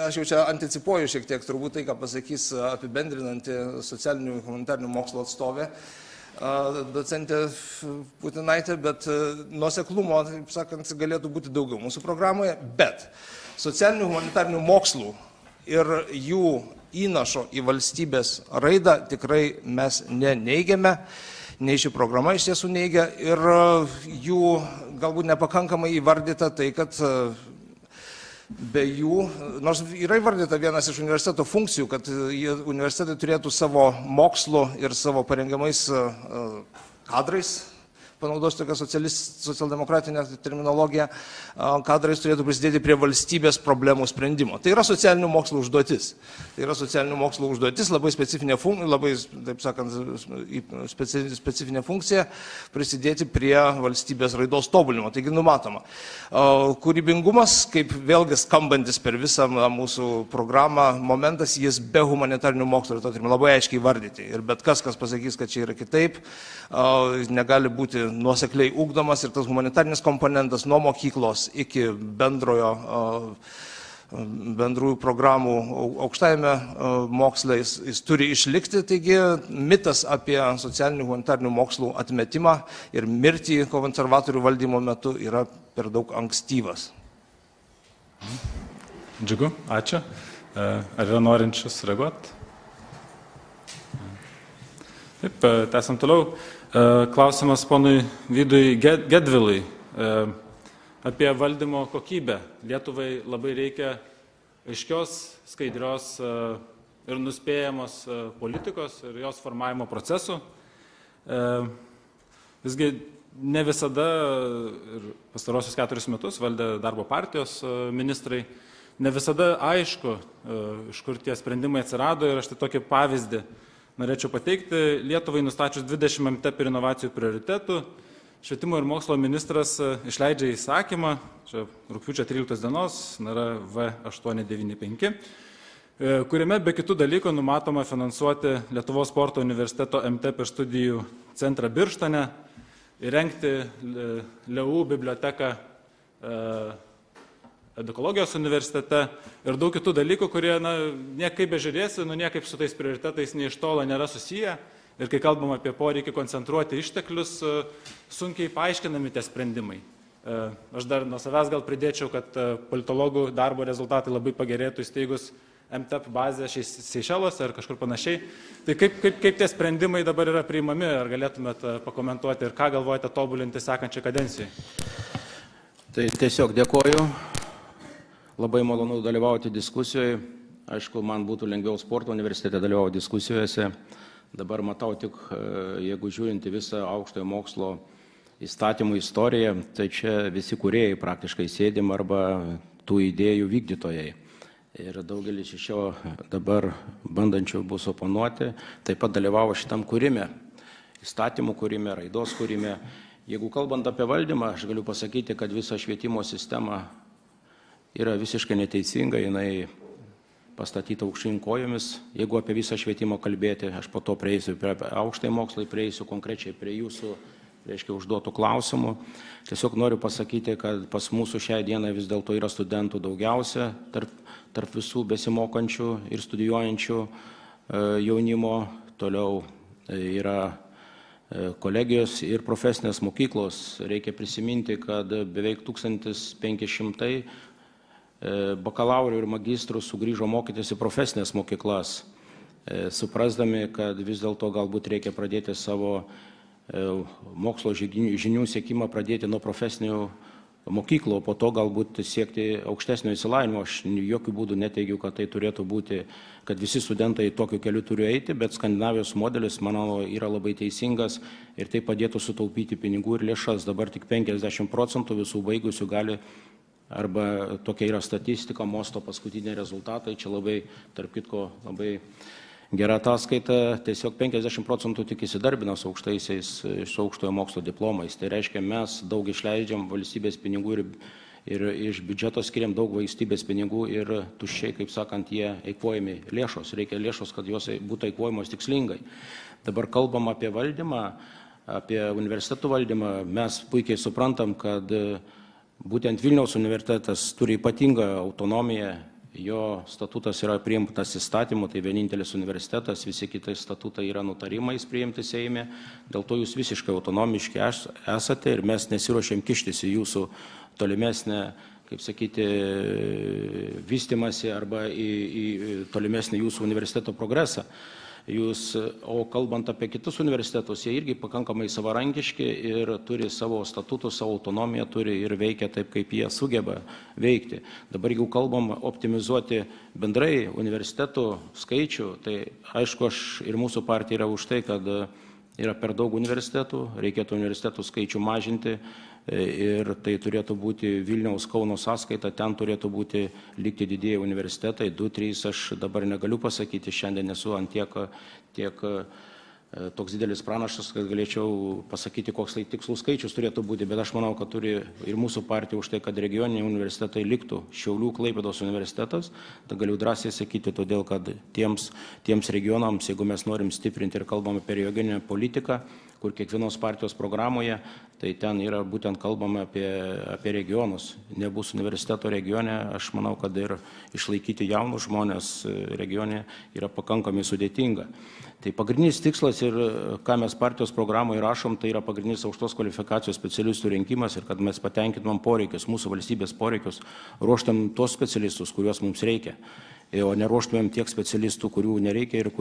aš jau čia anticipuoju šiek tiek turbūt tai, ką pasakys apibendrinanti socialinių humanitarinių mokslo atstovė, docentė Putinaitė, bet nuoseklumo, taip sakant, galėtų būti daugiau mūsų programoje, bet socialinių humanitarinių mokslų ir jų įnašo į valstybės raidą tikrai mes neneigiame, nei ši programa iš tiesų neigia ir jų galbūt nepakankamai įvardyta tai, kad be jų, nors yra įvardyta vienas iš universiteto funkcijų, kad universitetai turėtų savo mokslo ir savo parengiamais kadrais, panaudosiu tokią socialdemokratinę terminologiją, kadrais turėtų prisidėti prie valstybės problemų sprendimo. Tai yra socialinių mokslų užduotis. Tai yra socialinių mokslų užduotis, labai specifinė specifinė funkcija prisidėti prie valstybės raidos tobulinimo. Taigi numatoma. Kūrybingumas, kaip vėlgi skambantis per visą mūsų programą momentas, jis be humanitarinių mokslų ir to turime labai aiškiai vardyti. Ir bet kas pasakys, kad čia yra kitaip, negali būti nuosekliai ugdomas ir tas humanitarinis komponentas nuo mokyklos iki bendrųjų programų aukštajame moksle jis turi išlikti. Taigi mitas apie socialinių humanitarinių mokslų atmetimą ir mirtį konservatorių valdymo metu yra per daug ankstyvas. Džiugu, ačiū. Ar yra norinčius reaguoti? Taip, tęsiam toliau. Klausimas ponui Vydui Gedvilui apie valdymo kokybę. Lietuvai labai reikia aiškios, skaidrios ir nuspėjamos politikos ir jos formavimo procesų. Visgi ne visada ir pastarosius 4 metus valdė darbo partijos ministrai, ne visada aišku, iš kur tie sprendimai atsirado ir aš tai tokį pavyzdį norėčiau pateikti. Lietuvai nustačius 20 MTEP ir inovacijų prioritetų, švietimo ir mokslo ministras išleidžia įsakymą, čia rugpjūčio 13 dienos, nėra V895, kuriame be kitų dalykų numatoma finansuoti Lietuvos sporto universiteto MTEP ir studijų centrą Birštone, įrengti LEU biblioteką Edukologijos universitete ir daug kitų dalykų, kurie niekaip bežiūrėsi, niekaip su tais prioritetais nei iš tolo nėra susiję. Ir kai kalbam apie poreikį koncentruoti išteklius, sunkiai paaiškinami tie sprendimai. Aš dar nuo savęs gal pridėčiau, kad politologų darbo rezultatai labai pagerėtų įsteigus MTEP bazę Seišeluose ar kažkur panašiai. Tai kaip tie sprendimai dabar yra priimami, ar galėtumėt pakomentuoti ir ką galvojate tobulinti sekančią kadenciją? Tai tiesiog dėkoju. Labai malonu dalyvauti diskusijoje. Aišku, man būtų lengviau sporto universitete dalyvauti diskusijose. Dabar matau tik, jeigu žiūrinti visą aukštojo mokslo įstatymų istoriją, tai čia visi kūrėjai praktiškai sėdim arba tų idėjų vykdytojai. Ir daugelis iš šio dabar bandančių bus oponuoti, taip pat dalyvavo šitam kūrime, įstatymų kūrime, raidos kūrime. Jeigu kalbant apie valdymą, aš galiu pasakyti, kad visa švietimo sistema yra visiškai neteisinga, jinai pastatyta aukštyn kojomis. Jeigu apie visą švietimą kalbėti, aš po to prieisiu prie aukštai mokslai, prieisiu konkrečiai prie jūsų, reiškia, užduotų klausimų. Tiesiog noriu pasakyti, kad pas mūsų šią dieną vis dėlto yra studentų daugiausia tarp visų besimokančių ir studijuojančių jaunimo. Toliau yra kolegijos ir profesinės mokyklos. Reikia prisiminti, kad beveik 1500 bakalaurių ir magistrų sugrįžo mokytis į profesinės mokyklas, suprasdami, kad vis dėlto galbūt reikia pradėti savo mokslo žinių siekimą pradėti nuo profesinių mokyklų, o po to galbūt siekti aukštesnio išsilavinimo. Aš jokių būdų neteigiu, kad tai turėtų būti, kad visi studentai tokiu keliu turi eiti, bet Skandinavijos modelis, manau, yra labai teisingas ir tai padėtų sutaupyti pinigų ir lėšas. Dabar tik 50% visų baigusių gali, arba tokia yra statistika, mosto paskutiniai rezultatai, čia labai, tarp kitko, labai gera ataskaita, tiesiog 50% tik įsidarbina su aukštojo mokslo diplomais. Tai reiškia, mes daug išleidžiam valstybės pinigų ir iš biudžeto skiriam daug valstybės pinigų ir tuščiai, kaip sakant, jie eikvojami lėšos. Reikia lėšos, kad jos būtų eikvojamos tikslingai. Dabar kalbam apie valdymą, apie universitetų valdymą. Mes puikiai suprantam, kad būtent Vilniaus universitetas turi ypatingą autonomiją. Jo statutas yra priimtas įstatymu, tai vienintelis universitetas, visi kitai statutai yra nutarimais priimti Seime. Dėl to jūs visiškai autonomiški esate ir mes nesiruošiam kištis į jūsų tolimesnę, kaip sakyti, vystymąsi arba į tolimesnį jūsų universiteto progresą. O kalbant apie kitus universitetus, jie irgi pakankamai savarankiški ir turi savo statutus, savo autonomiją turi ir veikia taip, kaip jie sugeba veikti. Dabar jeigu kalbam optimizuoti bendrai universitetų skaičių, tai aišku, aš ir mūsų partija yra už tai, kad yra per daug universitetų, reikėtų universitetų skaičių mažinti ir tai turėtų būti Vilniaus Kauno sąskaita, ten turėtų būti likti didieji universitetai, 2-3, aš dabar negaliu pasakyti, šiandien nesu ant tiek toks didelis pranašas, kad galėčiau pasakyti, koks tai tikslų skaičius turėtų būti, bet aš manau, kad turi ir mūsų partija už tai, kad regioniniai universitetai liktų Šiaulių Klaipėdos universitetas, tai galiu drąsiai sakyti, todėl kad tiems regionams, jeigu mes norim stiprinti ir kalbam apie regioninę politiką, kur kiekvienos partijos programoje, tai ten yra būtent kalbama apie regionus. Nebus universiteto regione, aš manau, kad ir išlaikyti jaunus žmonės regione yra pakankamai sudėtinga. Tai pagrindinis tikslas ir ką mes partijos programoje rašom, tai yra pagrindinis aukštos kvalifikacijos specialistų rinkimas ir kad mes patenkintumėm poreikius, mūsų valstybės poreikius, ruoštam tuos specialistus, kuriuos mums reikia, o neruoštumėm tiek specialistų, kurių nereikia ir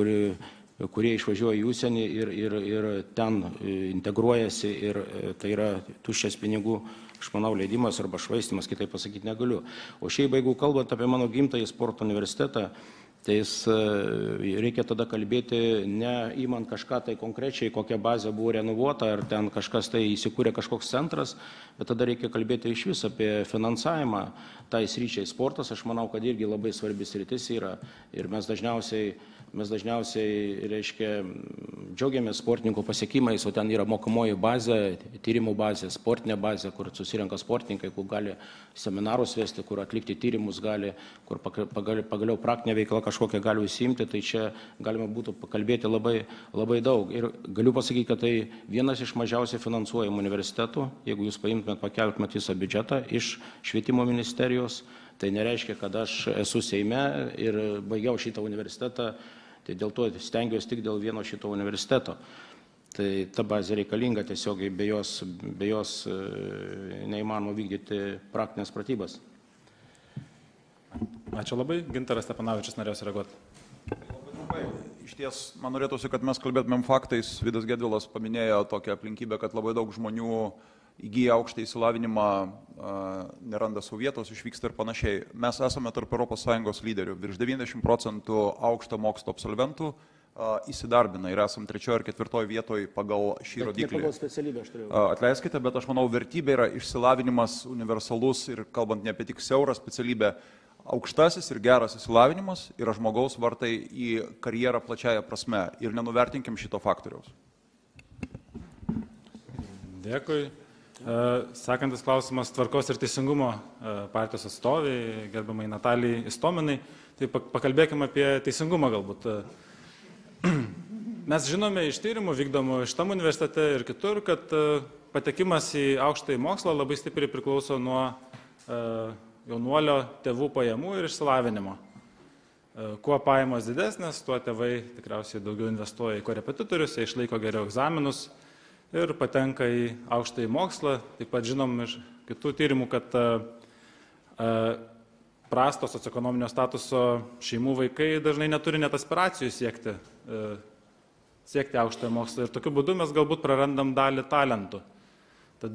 kurie išvažiuoja į užsienį ir ten integruojasi ir tai yra tuščias pinigų, aš manau, leidimas arba švaistimas, kitaip pasakyti negaliu. O šiaip, jeigu kalbant apie mano gimtąjį sporto universitetą, tai reikia tada kalbėti ne įmant kažką tai konkrečiai, kokia bazė buvo renovuota, ar ten kažkas tai įsikūrė kažkoks centras, bet tada reikia kalbėti iš vis apie finansavimą tai sryčiai. Sportas, aš manau, kad irgi labai svarbis sritis yra ir mes dažniausiai reiškia, džiaugiamės sportininkų pasiekimais, o ten yra mokamoji bazė, tyrimų bazė, sportinė bazė, kur susirenka sportininkai, kur gali seminarus vesti, kur atlikti tyrimus gali, kur pagaliau praktinė veikla kažkokią gali užsiimti, tai čia galima būtų pakalbėti labai, labai daug. Ir galiu pasakyti, kad tai vienas iš mažiausiai finansuojamų universitetų, jeigu jūs paimtumėt, pakeltumėt visą biudžetą iš švietimo ministerijos, tai nereiškia, kad aš esu Seime ir baigiau šitą universitetą, tai dėl to stengiuosi tik dėl vieno šito universiteto. Tai ta bazė reikalinga, tiesiog be jos neįmanoma vykdyti praktinės pratybas. Ačiū labai. Gintaras Stepanavičius norėjo sureaguoti. Iš ties, man norėtųsi, kad mes kalbėtumėm faktais. Vidas Gedvilas paminėjo tokią aplinkybę, kad labai daug žmonių įgyja aukštą įsilavinimą, neranda savo vietos, išvyksta ir panašiai. Mes esame tarp ES lyderių. Virš 90% aukšto mokslo absolventų įsidarbina ir esam 3. ar 4. vietoje pagal šį rodiklį. Ne pagal specialybę aš turėjau. Atleiskite, bet aš manau, vertybė yra išsilavinimas universalus ir kalbant ne apie tik siaurą specialybę, aukštasis ir geras įsilavinimas yra žmogaus vartai į karjerą plačiaja prasme ir nenuvertinkim šito faktoriaus. Dėkui. Sekantis klausimas Tvarkos ir teisingumo partijos atstovai, gerbamai Natalijai Istominai. Tai pakalbėkime apie teisingumą galbūt. Mes žinome iš tyrimų vykdomų šitam universitete ir kitur, kad patekimas į aukštąjį mokslą labai stipriai priklauso nuo jaunuolio tėvų pajamų ir išsilavinimo. Kuo pajamos didesnės, tuo tėvai tikriausiai daugiau investuoja į korepetitorius, jie išlaiko geriau egzaminus ir patenka į aukštąjį mokslą. Taip pat žinom iš kitų tyrimų, kad prasto socioekonominio statuso šeimų vaikai dažnai neturi net aspiracijų siekti aukštojo mokslo ir tokiu būdu mes galbūt prarandam dalį talentų. Tad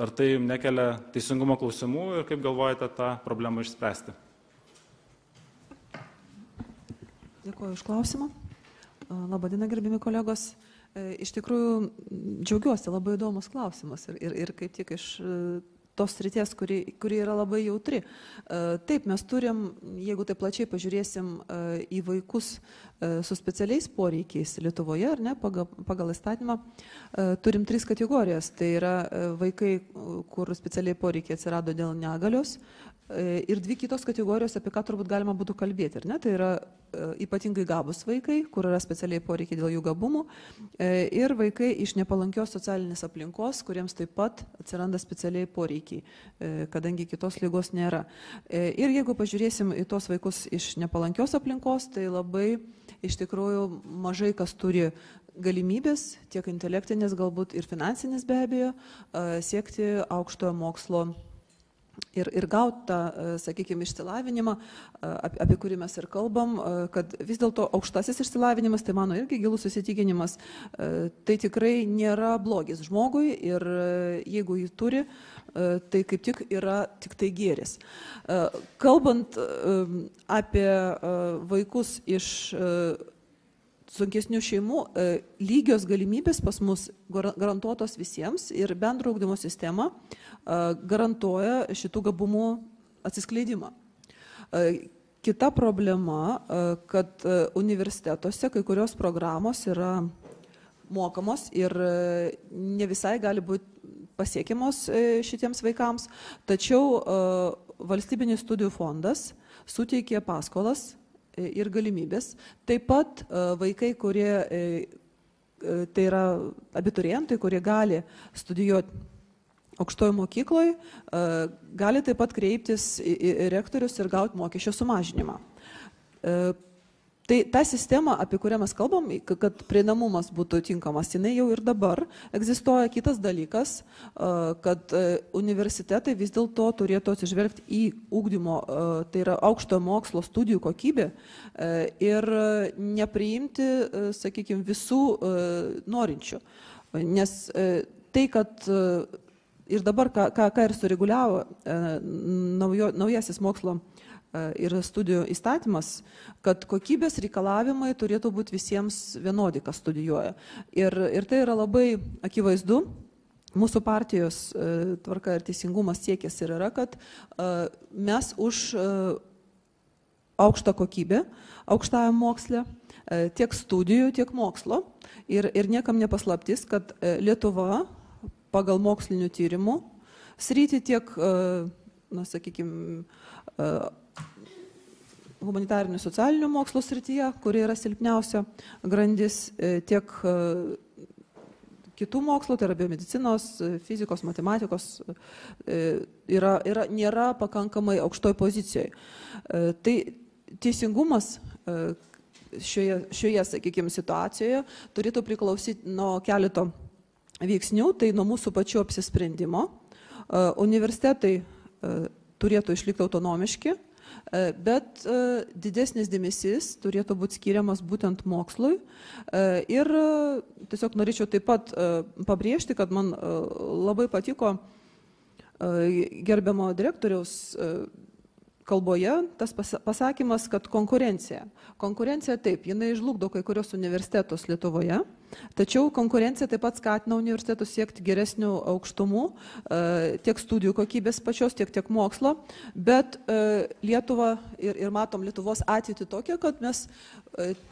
ar tai nekelia teisingumo klausimų ir kaip galvojate tą problemą išspręsti? Dėkuoju už klausimą. Labadiena, gerbimi kolegos. Iš tikrųjų, džiaugiuosi, labai įdomus klausimas ir kaip tik iš tos srities, kuri yra labai jautri. Taip, mes turim, jeigu tai plačiai pažiūrėsim į vaikus su specialiais poreikiais Lietuvoje, ar ne, pagal įstatymą, turim 3 kategorijas. Tai yra vaikai, kur specialiai poreikiai atsirado dėl negalios, ir 2 kitos kategorijos, apie ką turbūt galima būtų kalbėti. Ar ne? Tai yra ypatingai gabus vaikai, kur yra specialiai poreikiai dėl jų gabumų, ir vaikai iš nepalankios socialinės aplinkos, kuriems taip pat atsiranda specialiai poreikiai, kadangi kitos ligos nėra. Ir jeigu pažiūrėsim į tos vaikus iš nepalankios aplinkos, tai labai iš tikrųjų mažai kas turi galimybės, tiek intelektinės galbūt ir finansinės be abejo, siekti aukštojo mokslo ir gauti tą, sakykime, išsilavinimą, apie kurį mes ir kalbam, kad vis dėlto aukštasis išsilavinimas, tai mano irgi gilus įsitikinimas, tai tikrai nėra blogis žmogui ir jeigu jį turi, tai kaip tik yra tik tai gėris. Kalbant apie vaikus iš sunkesnių šeimų, lygios galimybės pas mus garantuotos visiems ir bendro ugdymo sistema garantuoja šitų gabumų atsiskleidimą. Kita problema, kad universitetuose kai kurios programos yra mokamos ir ne visai gali būti pasiekiamos šitiems vaikams, tačiau valstybinis studijų fondas suteikė paskolas ir galimybės. Taip pat vaikai, kurie, tai yra abiturientai, kurie gali studijuoti aukštojo mokykloje, gali taip pat kreiptis į rektorius ir gauti mokesčio sumažinimą. Tai ta sistema, apie kurią mes kalbam, kad prieinamumas būtų tinkamas, jinai jau ir dabar egzistuoja. Kitas dalykas, kad universitetai vis dėlto turėtų atsižvelgti į ugdymo, tai yra aukštojo mokslo studijų kokybę ir nepriimti, sakykime, visų norinčių. Nes tai, kad ir dabar, ką ir sureguliavo naujasis mokslo ir studijų įstatymas, kad kokybės reikalavimai turėtų būti visiems vienodi, kas studijuoja. Ir tai yra labai akivaizdu. Mūsų partijos Tvarka ir teisingumas siekis ir yra, kad mes už aukštą kokybę, aukštajam moksle, tiek studijų, tiek mokslo. Ir niekam nepaslaptis, kad Lietuva pagal mokslinių tyrimų sritį tiek, na, sakykime, humanitarinių socialinių mokslo srityje, kuri yra silpniausia grandis, tiek kitų mokslo, tai yra biomedicinos, fizikos, matematikos, nėra pakankamai aukštoj pozicijoje. Tai teisingumas šioje, sakykime, situacijoje turėtų priklausyti nuo keleto veiksnių, tai nuo mūsų pačių apsisprendimo. Universitetai turėtų išlikti autonomiški, bet didesnis dėmesys turėtų būti skiriamas būtent mokslui. Ir tiesiog norėčiau taip pat pabrėžti, kad man labai patiko gerbiamo direktoriaus kalboje tas pasakymas, kad konkurencija. Konkurencija taip, jinai žlugdo kai kurios universitetus Lietuvoje, tačiau konkurencija taip pat skatina universitetus siekti geresnių aukštumų, tiek studijų kokybės pačios, tiek mokslo, bet Lietuva ir matom Lietuvos ateitį tokią, kad mes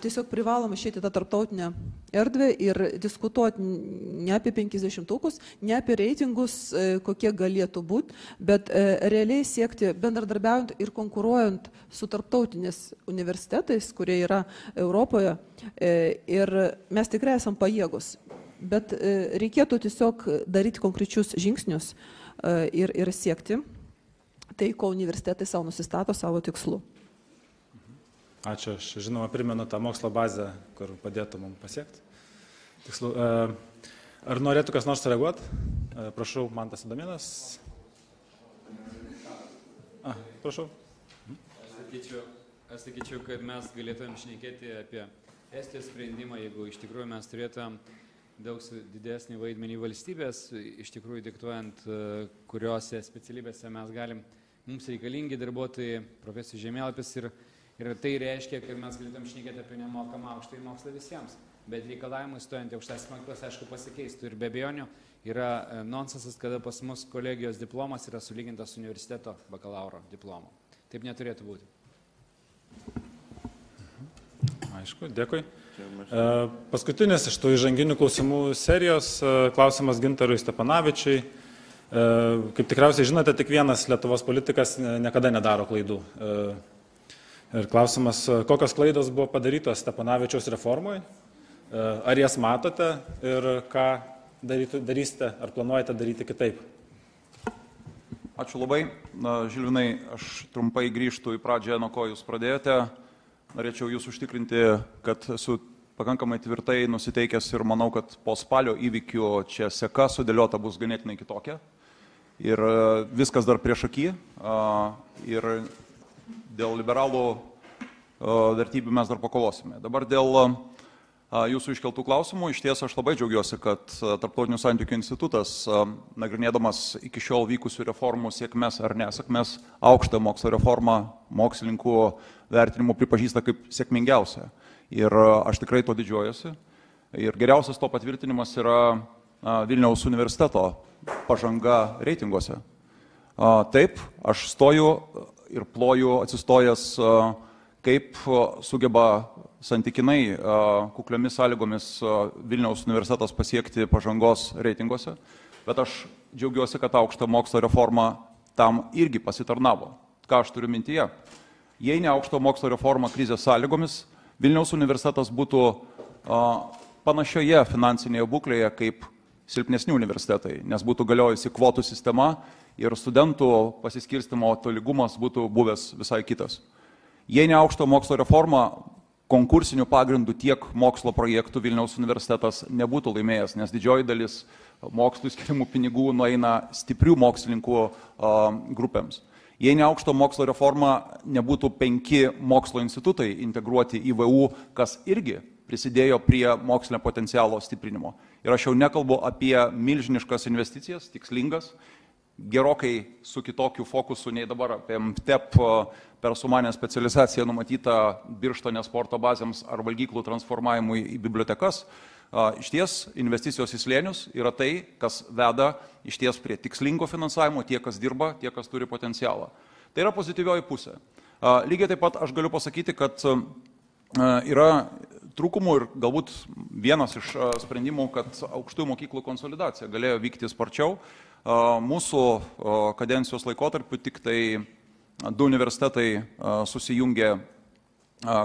tiesiog privalom išėti tą tarptautinę erdvę ir diskutuoti ne apie 50-ukus, ne apie reitingus, kokie galėtų būti, bet realiai siekti bendradarbiaujant ir konkuruojant su tarptautinės universitetais, kurie yra Europoje. Ir mes tikrai esam pajėgus, bet reikėtų tiesiog daryti konkrečius žingsnius ir siekti tai, ko universitetai savo nusistato savo tikslu. Ačiū, aš žinoma primenu tą mokslo bazę, kur padėtų mums pasiekti. Tikslu, ar norėtų kas nors reaguoti? Prašau, Mantas Adamėnas. Prašau. Aš sakyčiau, kad mes galėtumėm šnekėti apie Estijos sprendimą, jeigu iš tikrųjų mes turėtumėm daug didesnį vaidmenį valstybės, iš tikrųjų diktuojant, kuriuose specialybėse mes galim, mums reikalingi darbuotojai, profesijų žemėlapis ir Ir tai reiškia, kad mes galėtum šnekėti apie nemokamą aukštąjį mokslą visiems. Bet reikalavimai stojant į aukštas mokyklas, aišku, pasikeistų. Ir be abejonių yra nonsensas, kada pas mus kolegijos diplomas yra sulygintas su universiteto bakalauro diplomu. Taip neturėtų būti. Aišku, dėkui. Paskutinis iš tų įžanginių klausimų serijos klausimas Gintarui Stepanavičiui. Kaip tikriausiai žinote, tik vienas Lietuvos politikas niekada nedaro klaidų. Ir klausimas, kokios klaidos buvo padarytos Stepanavičiaus reformui, ar jas matote ir ką darysite, ar planuojate daryti kitaip? Ačiū labai. Žilvinai, aš trumpai grįžtu į pradžią, nuo ko jūs pradėjote. Norėčiau jūs užtikrinti, kad esu pakankamai tvirtai nusiteikęs ir manau, kad po spalio įvykių čia seka sudėliota bus ganėtinai kitokia. Ir viskas dar prieš akį. Ir dėl liberalų vertybių mes dar pakovosime. Dabar dėl jūsų iškeltų klausimų. Iš ties aš labai džiaugiuosi, kad Tarptautinių santykių institutas, nagrinėdamas iki šiol vykusių reformų sėkmės ar nesėkmės, aukštą mokslo reformą mokslininkų vertinimų pripažįsta kaip sėkmingiausia. Ir aš tikrai to didžiuojuosi. Ir geriausias to patvirtinimas yra Vilniaus universiteto pažanga reitinguose. Taip, aš stoju ir ploju atsistojęs, kaip sugeba santykinai kukliomis sąlygomis Vilniaus universitetas pasiekti pažangos reitinguose, bet aš džiaugiuosi, kad aukšto mokslo reforma tam irgi pasitarnavo. Ką aš turiu mintyje? Jei ne aukšto mokslo reforma krizės sąlygomis, Vilniaus universitetas būtų panašioje finansinėje būklėje kaip silpnesni universitetai, nes būtų galiojusi kvotų sistema ir studentų pasiskirstimo tolygumas būtų buvęs visai kitas. Jei ne aukšto mokslo reforma, konkursinių pagrindų tiek mokslo projektų Vilniaus universitetas nebūtų laimėjęs, nes didžioji dalis mokslų skirimų pinigų nueina stiprių mokslininkų grupėms. Jei ne aukšto mokslo reforma, nebūtų 5 mokslo institutai integruoti į VU, kas irgi prisidėjo prie mokslinio potencialo stiprinimo. Ir aš jau nekalbu apie milžiniškas investicijas, tikslingas, gerokai su kitokiu fokusu nei dabar apie MTEP per sumanę specializaciją numatytą Birštone sporto bazėms ar valgyklų transformavimui į bibliotekas. Išties investicijos į slėnius yra tai, kas veda išties prie tikslingo finansavimo, tie, kas dirba, tie, kas turi potencialą. Tai yra pozityvioji pusė. Lygiai taip pat aš galiu pasakyti, kad yra trūkumų ir galbūt vienas iš sprendimų, kad aukštųjų mokyklų konsolidacija galėjo vykti sparčiau. Mūsų kadencijos laikotarpiu tik tai 2 universitetai susijungė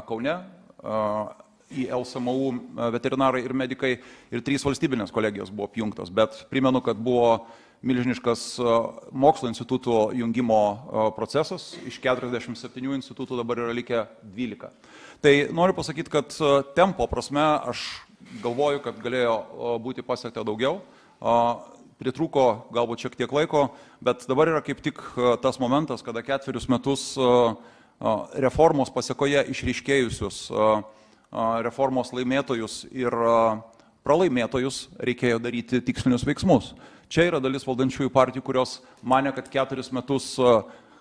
Kaune, į LSMU veterinarai ir medikai, ir 3 valstybinės kolegijos buvo apjungtos, bet primenu, kad buvo milžiniškas mokslo institutų jungimo procesas, iš 47 institutų dabar yra likę 12. Tai noriu pasakyti, kad tempo prasme aš galvoju, kad galėjo būti pasiekta daugiau, pritrūko galbūt šiek tiek laiko, bet dabar yra kaip tik tas momentas, kada 4 metus reformos pasiekoje išryškėjusius reformos laimėtojus ir pralaimėtojus reikėjo daryti tikslinius veiksmus. Čia yra dalis valdančiųjų partijų, kurios mane, kad 4 metus,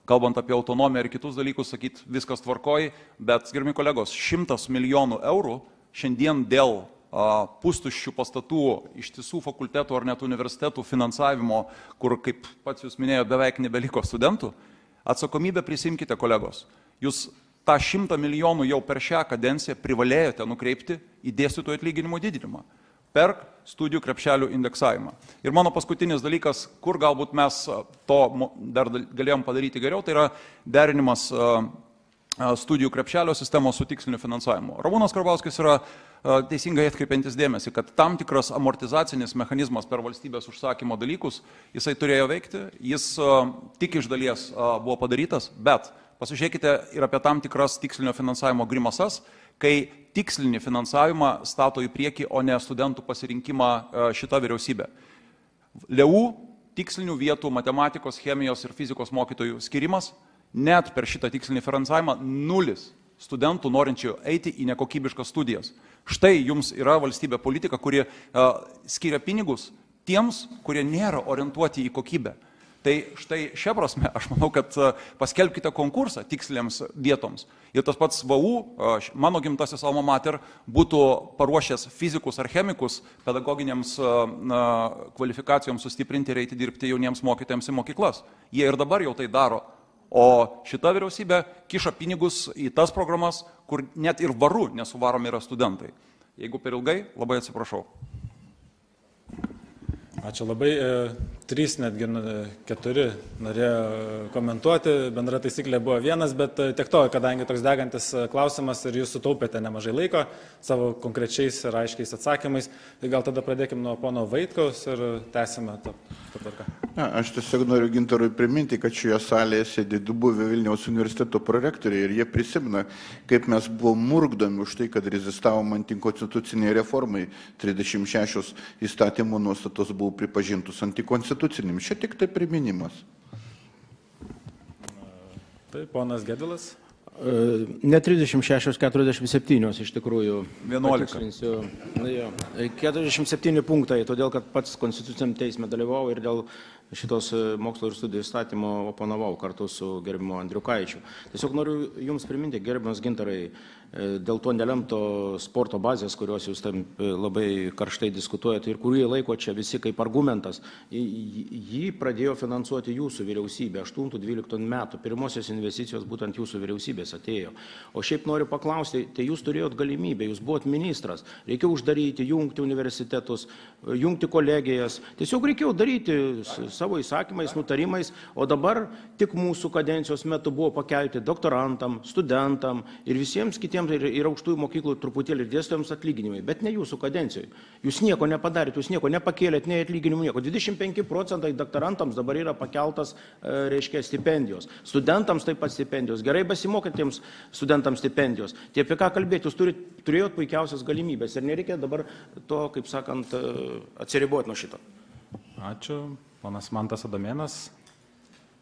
kalbant apie autonomiją ir kitus dalykus, sakyt, viskas tvarkoj, bet, gerbiami kolegos, 100 milijonų eurų šiandien dėl pustuščių pastatų, ištisų fakultetų ar net universitetų finansavimo, kur, kaip pats jūs minėjote, beveik nebeliko studentų, atsakomybę prisimkite, kolegos. Jūs tą 100 milijonų jau per šią kadenciją privalėjote nukreipti į dėstytojų atlyginimų didinimą per studijų krepšelių indeksavimą. Ir mano paskutinis dalykas, kur galbūt mes to dar galėjom padaryti geriau, tai yra derinimas studijų krepšelio sistemos su tiksliniu finansavimu. Ramūnas Karbauskis yra teisingai atkreipiantis dėmesį, kad tam tikras amortizacinis mechanizmas per valstybės užsakymo dalykus, jisai turėjo veikti, jis tik iš dalies buvo padarytas, bet pasižiūrėkite ir apie tam tikras tikslinio finansavimo grimasas, kai tikslinį finansavimą stato į priekį, o ne studentų pasirinkimą šita vyriausybė. LEU tikslinių vietų matematikos, chemijos ir fizikos mokytojų skirimas, net per šitą tikslinį finansavimą 0 studentų norinčių eiti į nekokybiškas studijas. Štai jums yra valstybė politika, kuri skiria pinigus tiems, kurie nėra orientuoti į kokybę. Tai štai šią prasme aš manau, kad paskelbkite konkursą tikslėms vietoms. Ir tas pats VU, mano gimtasis alma mater, būtų paruošęs fizikus ar chemikus pedagoginiams kvalifikacijoms sustiprinti ir eiti dirbti jauniems mokytojams į mokyklas. Jie ir dabar jau tai daro. O šita vyriausybė kiša pinigus į tas programas, kur net ir varu nesuvaromi yra studentai. Jeigu per ilgai, labai atsiprašau. Ačiū labai. 3, netgi 4 norėjo komentuoti. Bendra taisyklė buvo 1, bet tiek to, kadangi toks degantis klausimas ir jūs sutaupėte nemažai laiko savo konkrečiais ir aiškiais atsakymais, tai gal tada pradėkime nuo pono Vaitkaus ir tęsime tą tvarką. Aš tiesiog noriu Gintarui priminti, kad šioje salėje sėdi 2 buvę Vilniaus universiteto prorektoriai ir jie prisimena, kaip mes buvom murkdomi už tai, kad rezistavom antikonstituciniai reformai. 36 įstatymų nuostatos buvo pripažintus antikonstitucinim. Čia tik tai priminimas. Tai ponas Gedvilas. Ne 36, 47 iš tikrųjų. 11. 47 punktai, todėl kad pats Konstituciniam teisme dalyvau ir dėl šitos mokslo ir studijų įstatymo oponavau kartu su gerbimu Andriukaičiu. Tiesiog noriu Jums priminti, gerbiamas Gintarai, dėl to nelemto sporto bazės, kurios Jūs tam labai karštai diskutuojate ir kurį laiko čia visi kaip argumentas, jį pradėjo finansuoti Jūsų vyriausybė 8-12 metų. Pirmosios investicijos būtent Jūsų vyriausybės atėjo. O šiaip noriu paklausti, tai Jūs turėjot galimybę, Jūs buvot ministras, reikėjo uždaryti, jungti universitetus, jungti kolegijas, tiesiog reikėjo daryti savo įsakymais, nutarimais, o dabar tik mūsų kadencijos metu buvo pakelti doktorantam, studentam ir visiems kitiems ir aukštųjų mokyklų truputėlį dėstytojams atlyginimai, bet ne Jūsų kadencijoje. Jūs nieko nepadarėt, Jūs nieko nepakėlėt, nei atlyginimų nieko. 25% doktorantams dabar yra pakeltas, reiškia, stipendijos. Studentams taip pat stipendijos. Gerai besimokytiems studentams stipendijos. Tai apie ką kalbėti, Jūs turėjot puikiausias galimybės ir nereikia dabar to, kaip sakant, atsiriboti nuo šito. Ačiū. Ponas Mantas Adomėnas.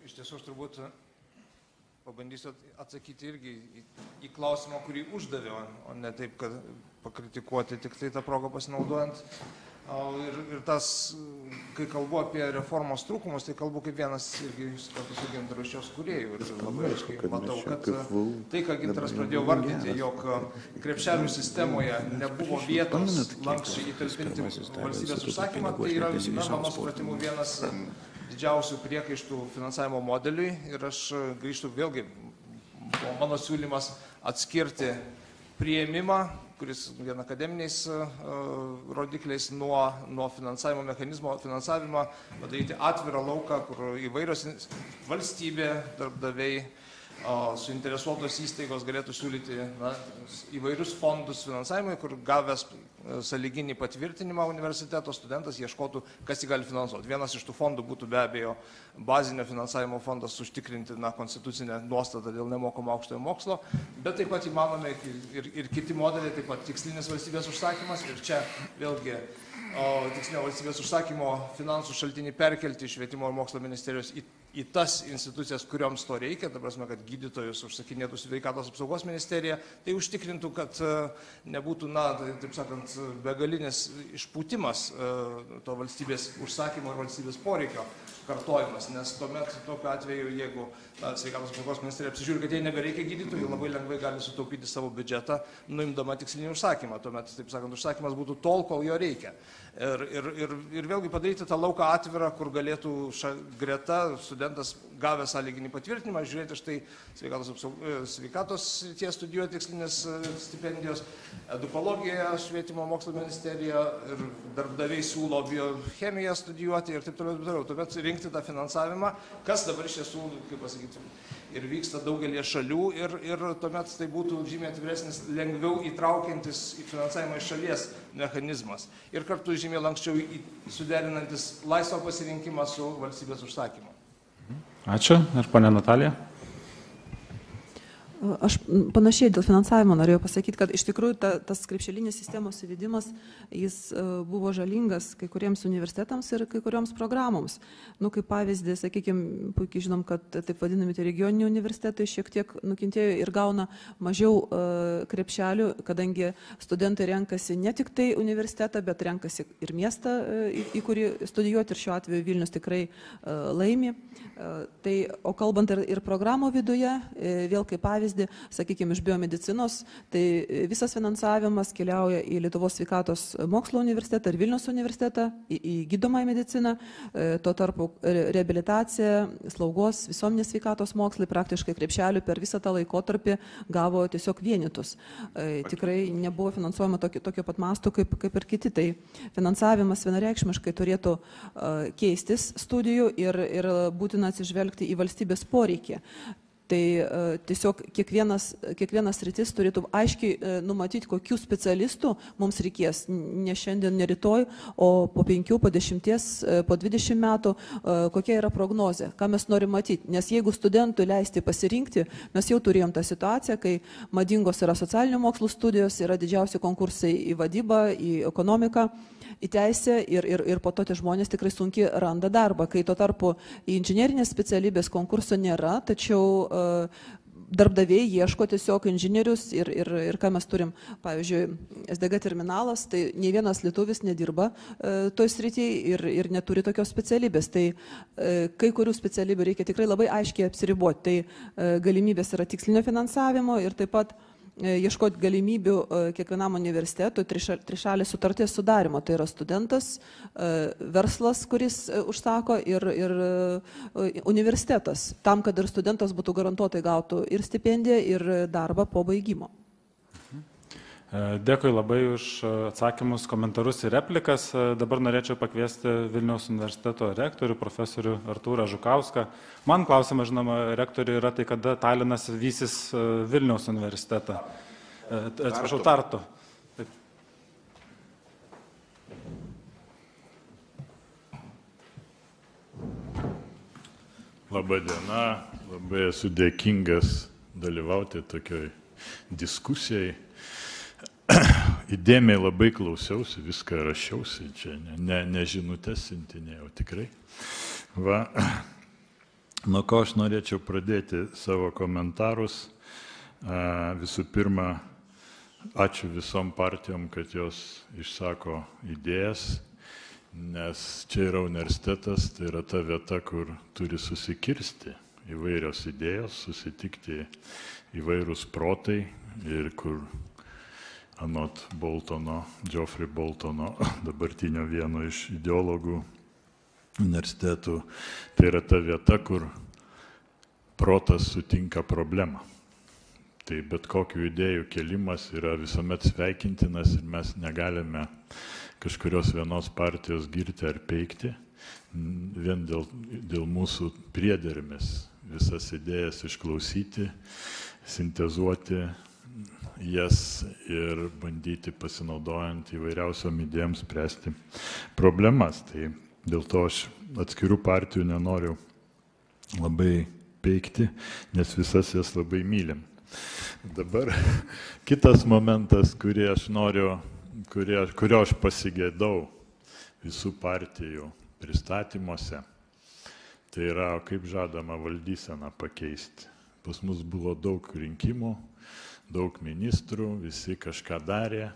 Iš tiesų, aš turbūt pabandysiu atsakyti irgi į klausimą, kurį uždaviau, o ne taip, kad pakritikuoti tik tai tą progą pasinaudojant. Ir tas, kai kalbu apie reformos trūkumus, tai kalbu kaip vienas irgi kartu su Gintaru šios kūrėjų. Ir labai aiškiai matau, kad tai, ką Gintaras pradėjo vardyti, jog krepšelių sistemoje nebuvo vietos lankščiai įtalpinti valstybės užsakymą, tai yra, mano supratimu, vienas didžiausių priekaištų finansavimo modeliui. Ir aš grįžtu vėlgi, mano siūlymas atskirti priėmimą, kuris vien akademiniais rodikliais nuo finansavimo mechanizmo finansavimą, padaryti atvirą lauką, kur įvairios valstybė, darbdaviai, suinteresuotos įstaigos galėtų siūlyti įvairius fondus finansavimui, kur gavęs sąlyginį patvirtinimą universiteto studentas ieškotų, kas jį gali finansuoti. Vienas iš tų fondų būtų be abejo bazinio finansavimo fondas užtikrinti konstitucinę nuostatą dėl nemokamo aukštojo mokslo, bet taip pat įmanomi ir kiti modeliai, taip pat tikslinis valstybės užsakymas ir čia vėlgi tikslinio valstybės užsakymo finansų šaltinį perkelti iš Švietimo ir mokslo ministerijos į tas institucijas, kurioms to reikia, ta prasme, kad gydytojus užsakinėtų Sveikatos apsaugos ministerija, tai užtikrintų, kad nebūtų, taip sakant, begalinis išpūtimas to valstybės užsakymo ir valstybės poreikio kartojimas, nes tuomet tokiu atveju, jeigu Sveikatos apsaugos ministerija apsižiūri, kad jie nebereikia gydytojų, labai lengvai gali sutaupyti savo biudžetą, nuimdama tikslinį užsakymą. Tuomet, taip sakant, užsakymas būtų tol, kol jo reikia. Ir vėlgi padaryti tą lauką atvirą, kur galėtų greta studentas gavęs sąlyginį patvirtinimą, žiūrėti štai sveikatos srityje studijuoti tikslinės stipendijos, edukologiją Švietimo mokslo ministerija ir darbdaviai siūlo biochemiją studijuoti ir taip toliau. Tuomet rinkti tą finansavimą, kas dabar iš tiesų, kaip pasakyti, ir vyksta daugelie šalių ir tuomet tai būtų žymiai atviresnis, lengviau įtraukiantis į finansavimą iš šalies mechanizmas ir kartu žymiai lankščiau suderinantis laisvą pasirinkimą su valstybės užsakymu. Ačiū. Ir ponia Natalija. Aš panašiai dėl finansavimo norėjau pasakyti, kad iš tikrųjų tas krepšelinės sistemos įvedimas, jis buvo žalingas kai kuriems universitetams ir kai kurioms programoms. Nu, kaip pavyzdį, sakykime, puikiai žinom, kad taip vadinami tie regioniniai universitetai šiek tiek nukentėjo ir gauna mažiau krepšelių, kadangi studentai renkasi ne tik tai universitetą, bet renkasi ir miestą, į kurį studijuoti, ir šiuo atveju Vilnius tikrai laimi. Tai, o kalbant ir programų viduje, vėl kaip pavyzdį, sakykime, iš biomedicinos, tai visas finansavimas keliauja į Lietuvos sveikatos mokslo universitetą ir Vilniaus universitetą, į gydomąją mediciną, tuo tarpu reabilitacija, slaugos, visuomenės sveikatos mokslai praktiškai krepšelių per visą tą laikotarpį gavo tiesiog vienetus. Tikrai nebuvo finansuojama tokio pat masto kaip ir kiti. Tai finansavimas vienareikšmiškai turėtų keistis studijų ir būtina atsižvelgti į valstybės poreikį. Tai tiesiog kiekvienas sritis turėtų aiškiai numatyti, kokių specialistų mums reikės ne šiandien, ne rytoj, o po 5, po 10, po 20 metų, kokia yra prognozė, ką mes norim matyti. Nes jeigu studentui leisti pasirinkti, mes jau turėjom tą situaciją, kai madingos yra socialinių mokslų studijos, yra didžiausi konkursai į vadybą, į ekonomiką, į teisę ir po to tie žmonės tikrai sunkiai randa darbą, kai tuo tarpu į inžinerinės specialybės konkurso nėra, tačiau darbdaviai ieško tiesiog inžinierius ir ką mes turim, pavyzdžiui, SDG terminalas, tai nei vienas lietuvis nedirba toj srityje ir neturi tokios specialybės. Tai kai kurių specialybių reikia tikrai labai aiškiai apsiriboti. Tai galimybės yra tikslinio finansavimo ir taip pat ieškoti galimybių kiekvienam universitetui trišalės sutarties sudarimo. Tai yra studentas, verslas, kuris užsako ir universitetas, tam, kad ir studentas būtų garantuotai gautų ir stipendiją, ir darbą po baigimo. Dėkui labai už atsakymus, komentarus ir replikas. Dabar norėčiau pakviesti Vilniaus universiteto rektorių, profesorių Artūrą Žukauską. Man klausimas, žinoma, rektoriui yra tai, kada Talinas vysis Vilniaus universitetą. Atsiprašau, Tartu. Taip. Labą dieną, labai esu dėkingas dalyvauti tokioj diskusijai. Įdėmiai labai klausiausi, viską rašiausi, čia ne žinutės siuntinėjau tikrai. Va, nuo ko aš norėčiau pradėti savo komentarus. Visų pirma, ačiū visom partijom, kad jos išsako idėjas, nes čia yra universitetas, tai yra ta vieta, kur turi susikirsti įvairios idėjos, susitikti įvairūs protai ir kur anot Boltono, Geoffrey Boltono, dabartinio vieno iš ideologų universitetų, tai yra ta vieta, kur protas sutinka problemą. Tai bet kokių idėjų kelimas yra visuomet sveikintinas ir mes negalime kažkurios vienos partijos girti ar peikti, vien dėl mūsų priedermės visas idėjas išklausyti, sintezuoti jas ir bandyti pasinaudojant įvairiausiom idėjom spręsti problemas. Tai dėl to aš atskirų partijų nenoriu labai peikti, nes visas jas labai mylim. Dabar kitas momentas, kurio aš pasigėdau visų partijų pristatymuose, tai yra kaip žadama valdyseną pakeisti. Pas mus buvo daug rinkimų, daug ministrų, visi kažką darė,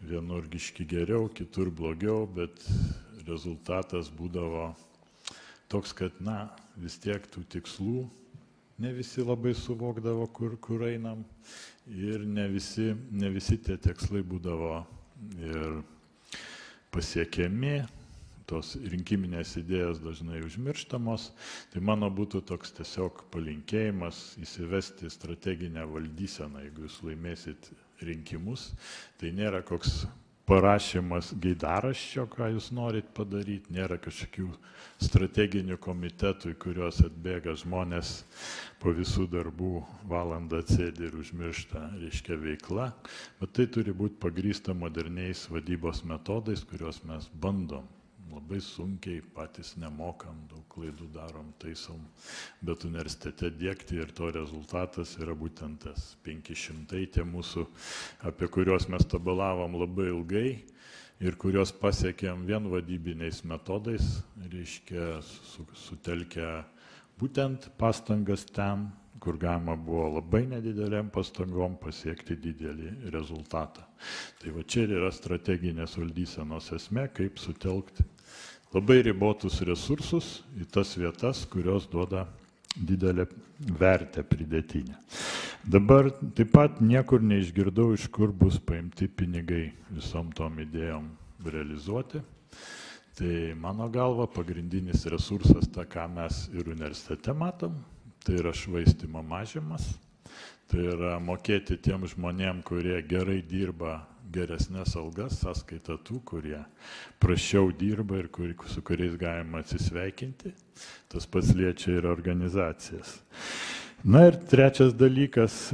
vienur biškį geriau, kitur blogiau, bet rezultatas būdavo toks, kad, vis tiek tų tikslų ne visi labai suvokdavo, kur einam ir ne visi tie tikslai būdavo ir pasiekiami, tos rinkiminės idėjos dažnai užmirštamos. Tai mano būtų toks tiesiog palinkėjimas įsivesti strateginę valdyseną, jeigu jūs laimėsit rinkimus. Tai nėra koks parašymas gaidaraščio, ką jūs norit padaryti, nėra kažkokių strateginių komitetų, į kuriuos atbėga žmonės po visų darbų valandą atsėdi ir užmiršta, reiškia, veikla, bet tai turi būti pagrįsta moderniais vadybos metodais, kuriuos mes bandom labai sunkiai, patys nemokam, daug klaidų darom, taisom, bet universitete dėkti ir to rezultatas yra būtent tas 500 tie mūsų, apie kuriuos mes tabulavom labai ilgai ir kuriuos pasiekėm vien vadybiniais metodais, reiškia sutelkę būtent pastangas ten, kur galima buvo labai nedideliam pastangom pasiekti didelį rezultatą. Tai va čia yra strateginės valdysenos esmė, kaip sutelkti labai ribotus resursus į tas vietas, kurios duoda didelę vertę pridėtinę. Dabar taip pat niekur neišgirdau, iš kur bus paimti pinigai visom tom idėjom realizuoti. Tai mano galva pagrindinis resursas, tą ką mes ir universitete matom, tai yra švaistymo mažinimas, tai yra mokėti tiem žmonėm, kurie gerai dirba, geresnės algas, sąskaita tų, kurie prašiau dirba ir su kuriais galima atsisveikinti. Tas pats liečia ir organizacijas. Na ir trečias dalykas,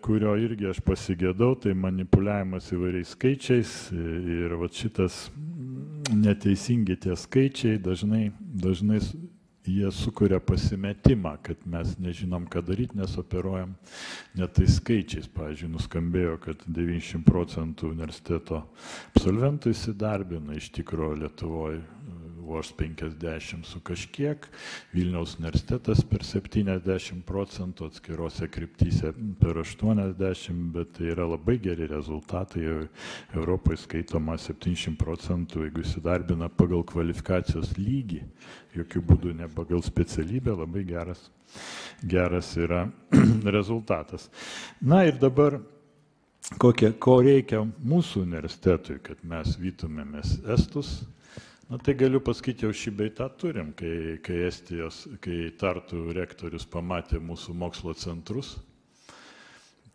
kurio irgi aš pasigėdau, tai manipuliavimas įvairiais skaičiais ir va šitas neteisingi tie skaičiai dažnai jie sukuria pasimetimą, kad mes nežinom, ką daryti, nes operuojam net tais skaičiais. Pavyzdžiui, nuskambėjo, kad 90% universiteto absolventų įsidarbina, iš tikrųjų Lietuvoje vos 50 su kažkiek, Vilniaus universitetas per 70%, atskirose kryptyse per 80%, bet tai yra labai geri rezultatai, Europoje skaitoma 70%, jeigu įsidarbina pagal kvalifikacijos lygį, jokių būdų ne pagal specialybę, labai geras yra rezultatas. Na ir dabar, ko reikia mūsų universitetui, kad mes vytumėmės estus. Na tai galiu pasakyti, jau šį beitą turim, kai Tartu rektorius pamatė mūsų mokslo centrus,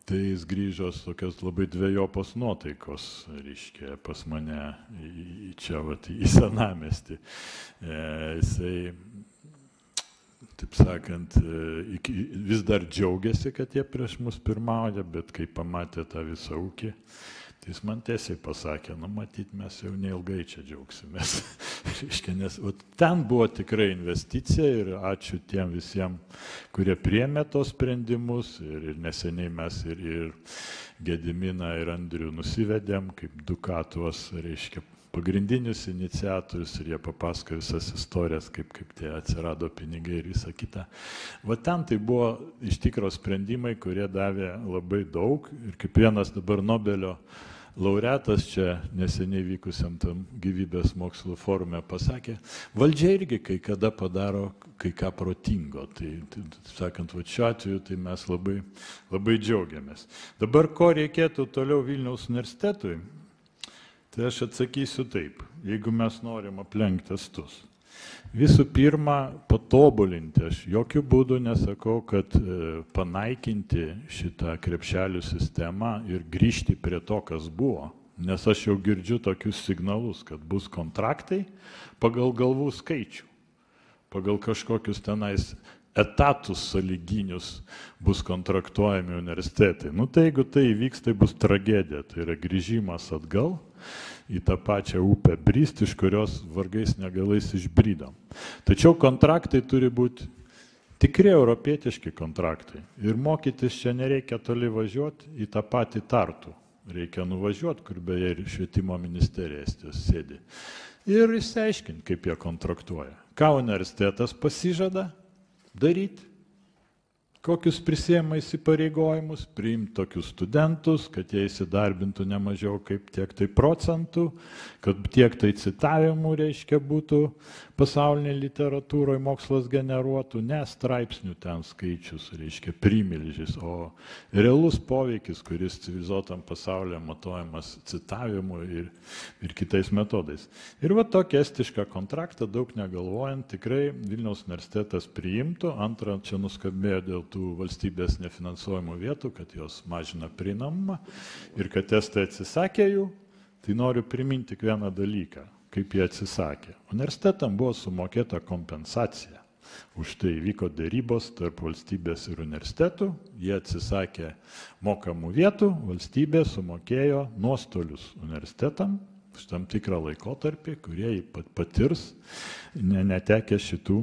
tai jis grįžo tokios labai dvejopos nuotaikos, reiškia, pas mane čia į senamiestį. Jisai, taip sakant, vis dar džiaugiasi, kad jie prieš mus pirmauja, bet kai pamatė tą visą ūkį, tai jis man tiesiai pasakė, matyt, mes jau neilgai čia džiaugsimės. Nes ten buvo tikrai investicija ir ačiū tiem visiems, kurie priėmė tos sprendimus ir neseniai mes ir Gediminą ir Andrių nusivedėm kaip du tuos, reiškia, pagrindinius iniciatorius ir jie papasakojo visas istorijas, kaip tie atsirado pinigai ir visa kita. Va ten tai buvo iš tikro sprendimai, kurie davė labai daug ir kaip vienas dabar Nobelio laureatas čia neseniai vykusiam tam gyvybės mokslo forume pasakė, valdžia irgi kai kada padaro kai ką protingo. Tai sakant, va šiuo atveju tai mes labai džiaugiamės. Dabar ko reikėtų toliau Vilniaus universitetui? Tai aš atsakysiu taip, jeigu mes norim aplenkti estus. Visų pirma, patobulinti, aš jokių būdų nesakau, kad panaikinti šitą krepšelių sistemą ir grįžti prie to, kas buvo, nes aš jau girdžiu tokius signalus, kad bus kontraktai pagal galvų skaičių, pagal kažkokius tenais etatus sąlyginius bus kontraktuojami universitetai. Tai jeigu tai įvyks, tai bus tragedija, tai yra grįžimas atgal į tą pačią upę brist, iš kurios vargais negalais išbrydom. Tačiau kontraktai turi būti tikri europietiški kontraktai. Ir mokytis čia nereikia toli važiuoti į tą patį Tartu. Reikia nuvažiuoti, kur beje ir švietimo ministerija sėdi. Ir išsiaiškinti, kaip jie kontraktuoja. Ką universitetas pasižada daryti, kokius prisiema įsipareigojimus, priimti tokius studentus, kad jie įsidarbintų ne mažiau kaip tiek tai procentų, kad tiek tai citavimų, reiškia, būtų pasaulinė literatūroje mokslas generuotų, ne straipsnių ten skaičius, reiškia, primilžys, o realus poveikis, kuris civilizuotam pasaulyje matuojamas citavimu ir kitais metodais. Ir va tokį estišką kontraktą, daug negalvojant, tikrai Vilniaus universitetas priimtų. Antra, čia nuskambėjo dėl tų valstybės nefinansuojamų vietų, kad jos mažina prieinamumą ir kad estai atsisakė jų, tai noriu priminti tik vieną dalyką, kaip jie atsisakė. Universitetam buvo sumokėta kompensacija. Už tai vyko dėrybos tarp valstybės ir universitetų, jie atsisakė mokamų vietų, valstybė sumokėjo nuostolius universitetam, tam tikrą laikotarpį, kurie patirs netekę šitų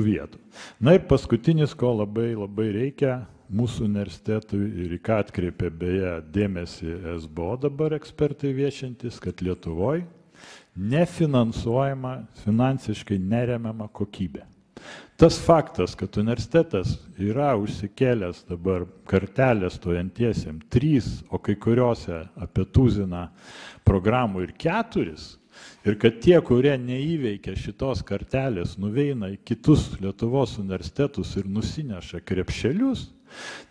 vietų. Na ir paskutinis, ko labai reikia mūsų universitetui ir į ką atkreipė beje dėmesį SBO dabar ekspertai viešintis, kad Lietuvoje nefinansuojama, finansiškai neremiama kokybė. Tas faktas, kad universitetas yra užsikėlęs dabar kartelę stojantiesiem 3, o kai kuriuose apie 1000 programų ir 4, ir kad tie, kurie neįveikia šitos kartelės, nuveina į kitus Lietuvos universitetus ir nusineša krepšelius,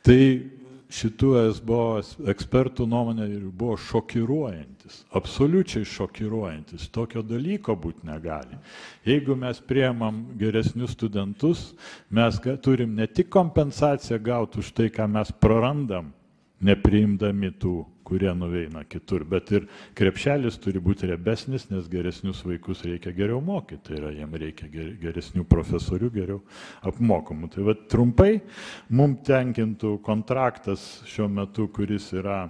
tai šitų SBO ekspertų nuomonė buvo šokiruojantis, absoliučiai šokiruojantis. Tokio dalyko būti negali. Jeigu mes priemam geresnius studentus, mes turim ne tik kompensaciją gauti už tai, ką mes prarandam, nepriimdami tų, kurie nuveina kitur, bet ir krepšelis turi būti riebesnis, nes geresnius vaikus reikia geriau mokyti, tai yra, jiem reikia geresnių profesorių, geriau apmokamų. Tai va, trumpai, mums tenkintų kontraktas šiuo metu, kuris yra,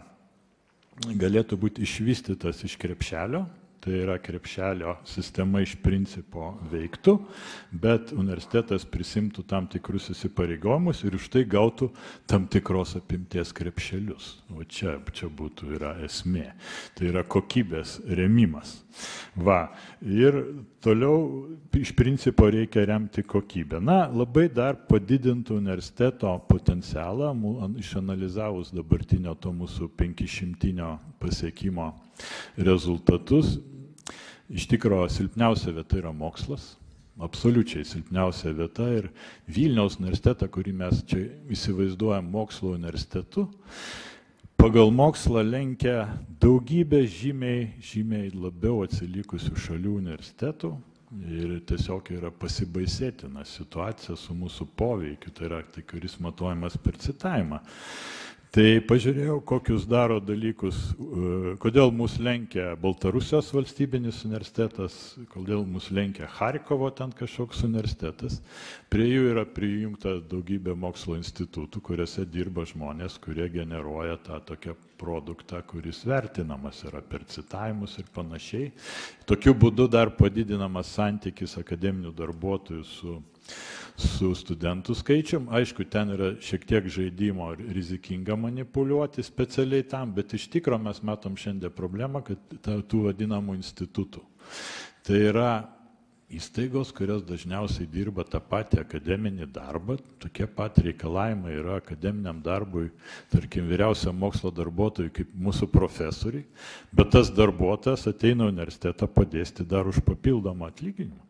galėtų būti išvystytas iš krepšelio, tai yra krepšelio sistema iš principo veiktų, bet universitetas prisimtų tam tikrus įsipareigojimus ir už tai gautų tam tikros apimties krepšelius. O čia būtų yra esmė. Tai yra kokybės remimas. Va, ir toliau iš principo reikia remti kokybę. Na, labai dar padidintų universiteto potencialą, išanalizavus dabartinio to mūsų 500 pasiekimo rezultatus. Iš tikrųjų, silpniausia vieta yra mokslas, absoliučiai silpniausia vieta, ir Vilniaus universitetą, kurį mes čia įsivaizduojam mokslo universitetu, pagal mokslą lenkia daugybę žymiai labiau atsilikusių šalių universitetų ir tiesiog yra pasibaisėtina situacija su mūsų poveikiu, tai yra, kuris matuojamas per citavimą. Tai pažiūrėjau, kokius daro dalykus, kodėl mus lenkia Baltarusijos valstybinis universitetas, kodėl mus lenkia Charkovo ten kažkoks universitetas. Prie jų yra prijungta daugybė mokslo institutų, kuriuose dirba žmonės, kurie generuoja tą tokią produktą, kuris vertinamas yra per citavimus ir panašiai. Tokiu būdu dar padidinamas santykis akademinių darbuotojų su studentų skaičium. Aišku, ten yra šiek tiek žaidimo ir rizikinga manipuliuoti specialiai tam, bet iš tikro mes matom šiandien problemą, kad tų vadinamų institutų. Tai yra įstaigos, kurios dažniausiai dirba tą patį akademinį darbą, tokie pat reikalavimai yra akademiniam darbui, tarkim, vyriausiam mokslo darbuotojui kaip mūsų profesoriai, bet tas darbuotojas ateina į universitetą padėsti dar už papildomą atlyginimą.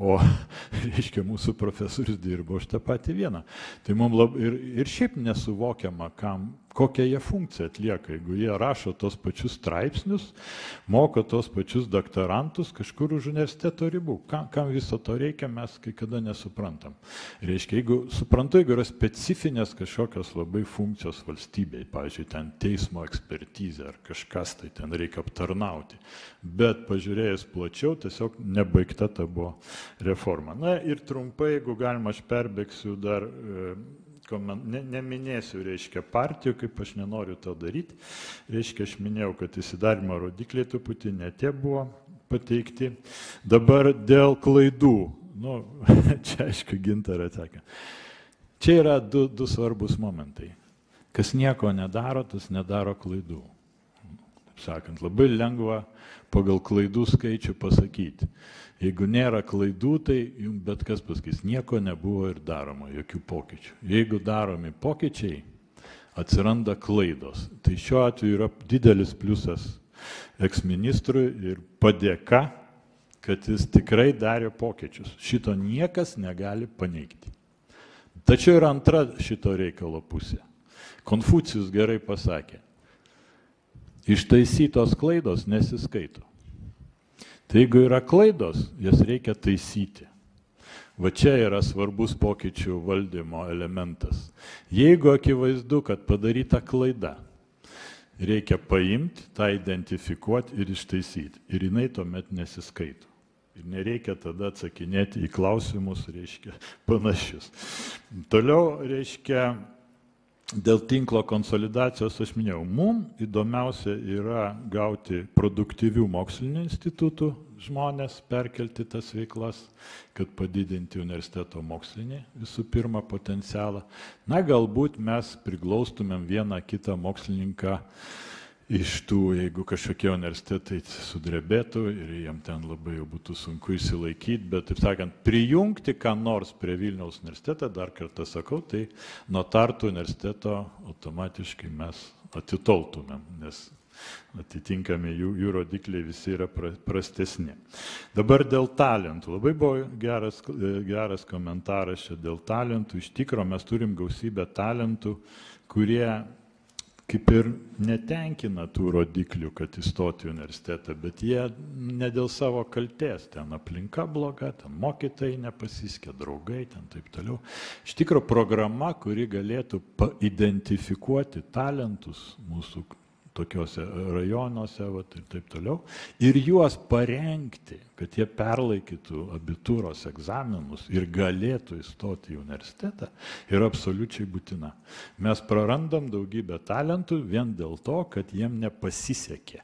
O, reiškia, mūsų profesorius dirbo už tą patį vieną. Tai mums ir šiaip nesuvokiama, kokią jie funkciją atlieka. Jeigu jie rašo tos pačius straipsnius, moko tos pačius doktorantus kažkur už universiteto ribų. Kam viso to reikia, mes kai kada nesuprantam. Reiškia, jeigu yra specifinės kažkokios labai funkcijos valstybei, pavyzdžiui, ten teismo ekspertizė ar kažkas, tai ten reikia aptarnauti. Bet pažiūrėjus plačiau, tiesiog nebaigta ta buvo reforma. Na ir trumpai, jeigu galima, aš perbėgsiu dar, neminėsiu, reiškia, partijų, kaip aš nenoriu to daryti. Reiškia, aš minėjau, kad įsidarimo rodikliai truputį ne tie buvo pateikti. Dabar dėl klaidų. Nu, čia, aišku, Gintarė atsakė. Čia yra du svarbus momentai. Kas nieko nedaro, tas nedaro klaidų. Taip sakant, labai lengva pagal klaidų skaičių pasakyti. Jeigu nėra klaidų, tai jums bet kas pasakys, nieko nebuvo ir daroma, jokių pokyčių. Jeigu daromi pokyčiai, atsiranda klaidos. Tai šiuo atveju yra didelis pliusas eksministrui ir padėka, kad jis tikrai darė pokyčius. Šito niekas negali paneigti. Tačiau yra antra šito reikalo pusė. Konfucijus gerai pasakė, ištaisytos klaidos nesiskaito. Tai jeigu yra klaidos, jas reikia taisyti. Va čia yra svarbus pokyčių valdymo elementas. Jeigu akivaizdu, kad padaryta klaida, reikia paimti, tą identifikuoti ir ištaisyti. Ir jinai tuomet nesiskaito. Ir nereikia tada atsakinėti į klausimus, reiškia, panašius. Toliau, reiškia, dėl tinklo konsolidacijos aš minėjau, mums įdomiausia yra gauti produktyvių mokslinių institutų žmonės, perkelti tas veiklas, kad padidinti universiteto mokslinį visų pirma potencialą. Na, galbūt mes priglaustumėm vieną kitą mokslininką iš tų, jeigu kažkokie universitetai sudrebėtų ir jiem ten labai jau būtų sunku išsilaikyti, bet, taip sakant, prijungti ką nors prie Vilniaus universitetą, dar kartą sakau, tai nuo Tartu universiteto automatiškai mes atitoltumėm, nes atitinkami jų rodikliai visi yra prastesni. Dabar dėl talentų. Labai buvo geras komentaras čia dėl talentų. Iš tikro mes turim gausybę talentų, kurie kaip ir netenkina tų rodiklių, kad įstoti į universitetą, bet jie ne dėl savo kaltės, ten aplinka bloga, ten mokytojai nepasiskė, draugai, ten taip toliau. Iš tikro programa, kuri galėtų identifikuoti talentus mūsų tokiuose rajonuose ir taip toliau, ir juos parengti, kad jie perlaikytų abitūros egzaminus ir galėtų įstoti į universitetą, yra absoliučiai būtina. Mes prarandam daugybę talentų vien dėl to, kad jiem nepasisekė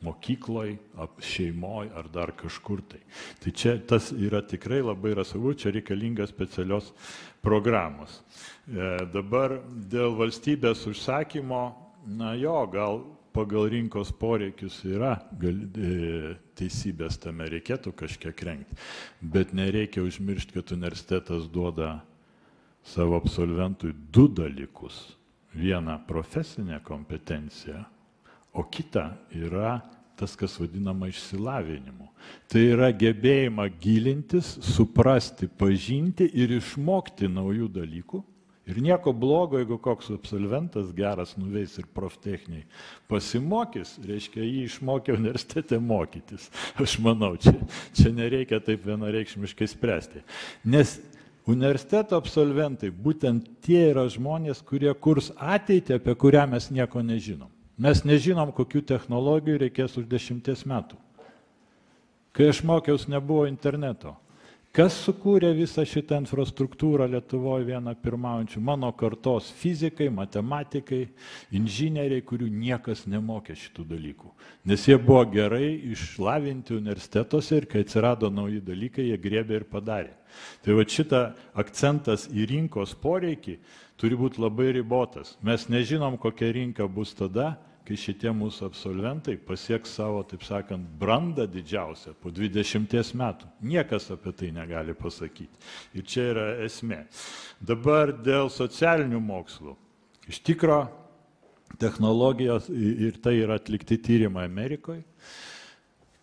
mokykloje, šeimoje ar dar kažkur tai. Tai čia tas yra tikrai labai svarbu, čia reikalingas specialios programos. Dabar dėl valstybės užsakymo, na jo, gal pagal rinkos poreikius yra teisybės tame, reikėtų kažkiek rengti, bet nereikia užmiršti, kad universitetas duoda savo absolventui du dalykus. Vieną profesinę kompetenciją, o kitą yra tas, kas vadinama išsilavinimu. Tai yra gebėjimą gilintis, suprasti, pažinti ir išmokti naujų dalykų. Ir nieko blogo, jeigu koks absolventas geras nuveis ir proftechniai pasimokys, reiškia jį išmokė universitete mokytis. Aš manau, čia nereikia taip vienareikšmiškai spręsti. Nes universiteto absolventai, būtent tie yra žmonės, kurie kurs ateitį, apie kurią mes nieko nežinom. Mes nežinom, kokių technologijų reikės už 10 metų. Kai aš mokiausi, nebuvo interneto. Kas sukūrė visą šitą infrastruktūrą Lietuvoje vieną pirmaujančių? Mano kartos fizikai, matematikai, inžinieriai, kurių niekas nemokė šitų dalykų. Nes jie buvo gerai išlavinti universitetuose ir kai atsirado nauji dalykai, jie griebė ir padarė. Tai va šitą akcentas į rinkos poreikį turi būti labai ribotas. Mes nežinom, kokia rinka bus tada, kai šitie mūsų absolventai pasieks savo, taip sakant, brandą didžiausią po 20 metų. Niekas apie tai negali pasakyti. Ir čia yra esmė. Dabar dėl socialinių mokslų. Iš tikro, technologijos, ir tai yra atlikti tyrimai Amerikoje,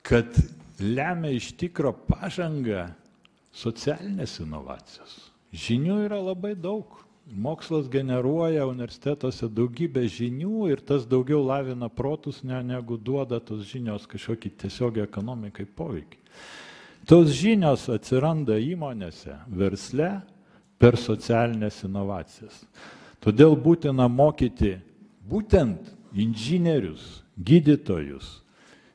kad lemia iš tikro pažangą socialinės inovacijos. Žinių yra labai daug. Mokslas generuoja universitetuose daugybę žinių ir tas daugiau lavina protus, negu duoda tos žinios kažkokį tiesiog ekonomikai poveikį. Tos žinios atsiranda įmonėse, versle per socialinės inovacijas. Todėl būtina mokyti būtent inžinierius, gydytojus,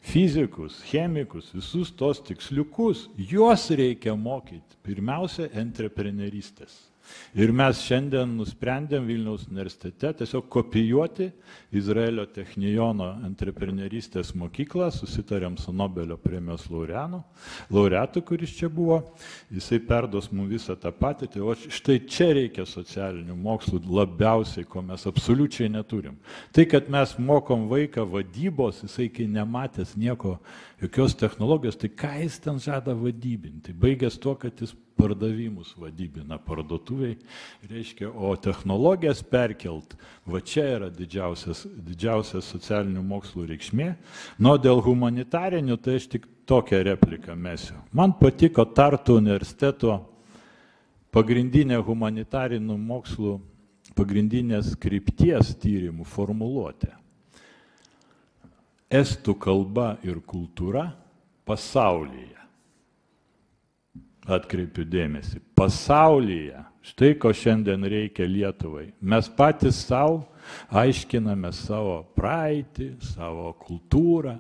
fizikus, chemikus, visus tos tiksliukus. Juos reikia mokyti. Pirmiausia, entrepreneurystės. Ir mes šiandien nusprendėm Vilniaus universitete tiesiog kopijuoti Izraelio technijono entrepreneurystės mokyklą, susitarėm su Nobelio premijos laureatu, kuris čia buvo, jisai perduos mums visą tą patirtį, o štai čia reikia socialinių mokslų labiausiai, ko mes absoliučiai neturim. Tai, kad mes mokom vaiką vadybos, jisai kai nematęs nieko, jokios technologijos, tai ką jis ten žada vadybinti? Baigęs tuo, kad jis pardavimus vadybina parduotuviai, reiškia, o technologijas perkelt, va čia yra didžiausias socialinių mokslų reikšmė. Nu, dėl humanitarinių, tai aš tik tokią repliką mesiu. Man patiko Tartu universiteto pagrindinė humanitarinių mokslų, pagrindinės krypties tyrimų formuluotė. Estų kalba ir kultūra pasaulyje. Atkreipiu dėmesį. Pasaulyje. Štai ko šiandien reikia Lietuvai. Mes patys savo aiškiname savo praeitį, savo kultūrą.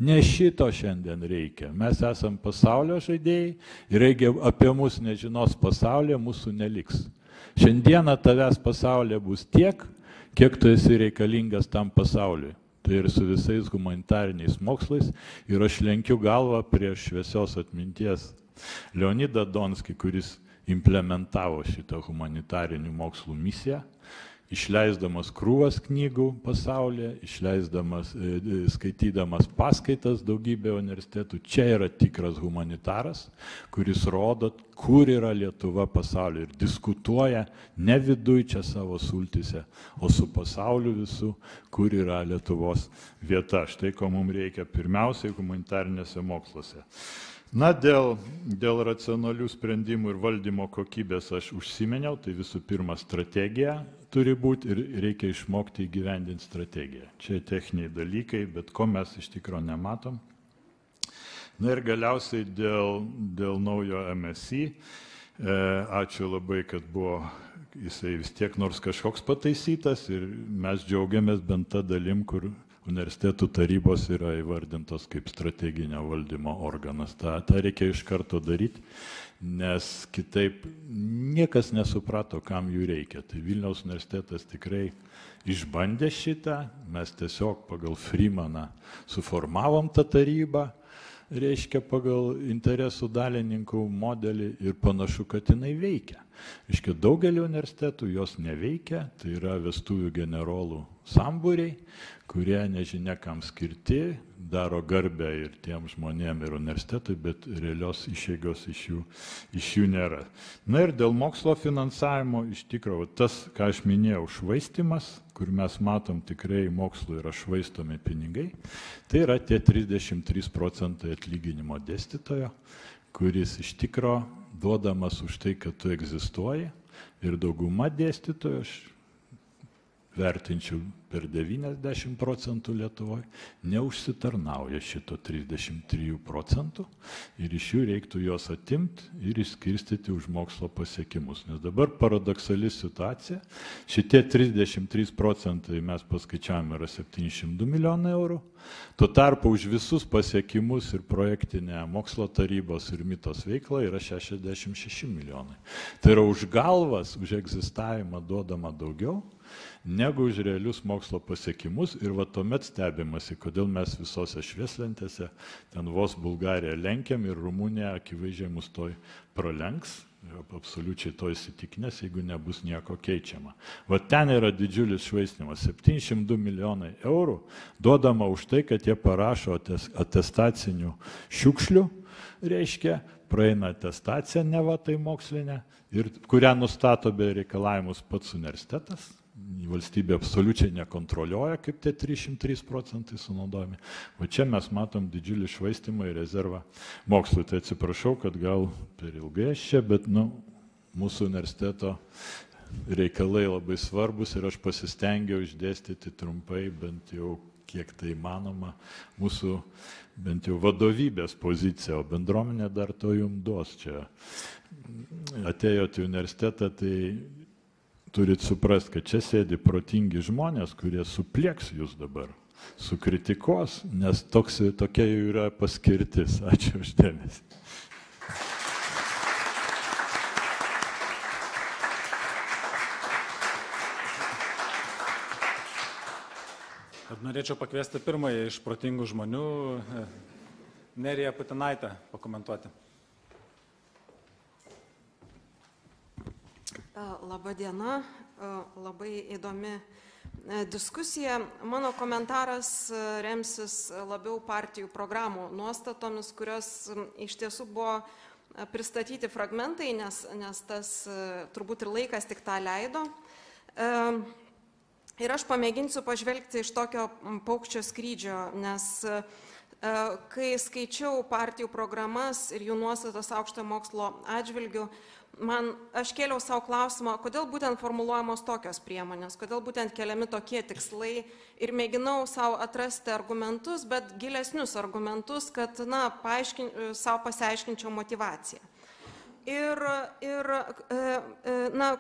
Ne šito šiandien reikia. Mes esam pasaulio žaidėjai ir jeigu apie mus nežinos pasaulyje, mūsų neliks. Šiandieną tavęs pasaulyje bus tiek, kiek tu esi reikalingas tam pasauliui. Tai ir su visais humanitariniais mokslais. Ir aš lenkiu galvą prieš šviesios atminties Leonidą Donskį, kuris implementavo šitą humanitarinių mokslų misiją, išleisdamas krūvas knygų pasaulyje, skaitydamas paskaitas daugybę universitetų. Čia yra tikras humanitaras, kuris rodo, kur yra Lietuva pasaulyje ir diskutuoja ne viduj čia savo sultyse, o su pasauliu visų, kur yra Lietuvos vieta. Štai ko mums reikia pirmiausiai humanitarinėse moksluose. Na, dėl racionalių sprendimų ir valdymo kokybės aš užsimeniau, tai visų pirma strategija turi būti ir reikia išmokti įgyvendinti strategiją. Čia techniniai dalykai, bet ko mes iš tikrųjų nematom. Na ir galiausiai dėl naujo MSI, ačiū labai, kad buvo jisai vis tiek nors kažkoks pataisytas ir mes džiaugiamės bent tą dalim, kur universitetų tarybos yra įvardintos kaip strateginio valdymo organas. Ta reikia iš karto daryti, nes kitaip niekas nesuprato, kam jų reikia. Tai Vilniaus universitetas tikrai išbandė šitą, mes tiesiog pagal Freemaną suformavom tą tarybą, reiškia pagal interesų dalininkų modelį ir panašu, kad jinai veikia. Reiškia, daugelį universitetų jos neveikia, tai yra vestuvių generolų sambūriai, kurie nežinia kam skirti, daro garbę ir tiem žmonėm ir universitetui, bet realios išeigos iš jų nėra. Na ir dėl mokslo finansavimo, iš tikrųjų, tas, ką aš minėjau, švaistimas, kur mes matom tikrai mokslo yra švaistomi pinigai, tai yra tie 33% atlyginimo dėstytojo, kuris iš tikrųjų duodamas už tai, kad tu egzistuoji, ir dauguma dėstytojų, aš vertinčiau per 90% Lietuvoje, neužsitarnauja šito 33% ir iš jų reiktų juos atimti ir išskirstyti už mokslo pasiekimus. Nes dabar paradoksali situacija, šitie 33% mes paskaičiavome yra 702 milijonai eurų, tuo tarpu už visus pasiekimus ir projektinę mokslo tarybos ir mitos veiklą yra 66 milijonai. Tai yra už galvas, už egzistavimą duodama daugiau, negu už realius mokslo pasiekimus ir va tuomet stebimasi, kodėl mes visose švieslentėse ten vos Bulgariją lenkiam ir Rumunija akivaizdžiai mus toj pralenks, absoliučiai to įsitikinęs, jeigu nebus nieko keičiama. Va ten yra didžiulis švaistimas, 702 milijonai eurų duodama už tai, kad jie parašo atestacinių šiukšlių, reiškia, praeina atestaciją neva tai mokslinę, ir kurią nustato be reikalavimus pats universitetas. Valstybė absoliučiai nekontroliuoja, kaip tie 303% sunaudojami. O čia mes matom didžiulį švaistimą ir rezervą mokslui. Tai atsiprašau, kad gal per ilgai aš čia, bet mūsų universiteto reikalai labai svarbus ir aš pasistengiau išdėstyti trumpai, bent jau kiek tai įmanoma, mūsų bent jau vadovybės poziciją, o bendruomenė dar to jums duos. Čia atėjote į universitetą, tai turit suprasti, kad čia sėdi protingi žmonės, kurie suplieks jūs dabar, sukritikos, nes tokia jau yra paskirtis. Ačiū už dėmesį. Norėčiau pakviesti pirmąją iš protingų žmonių, Neriją Putinaitę, pakomentuoti. Labą dieną, labai įdomi diskusija. Mano komentaras remsis labiau partijų programų nuostatomis, kurios iš tiesų buvo pristatyti fragmentai, nes tas turbūt ir laikas tik tą leido. Ir aš pamėginsiu pažvelgti iš tokio paukščio skrydžio, nes kai skaičiau partijų programas ir jų nuostatas aukštojo mokslo atžvilgių, aš kėliau savo klausimą, kodėl būtent formuluojamos tokios priemonės, kodėl būtent keliami tokie tikslai ir mėginau savo atrasti argumentus, bet gilesnius argumentus, kad savo pasiaiškinčiau motivaciją. Ir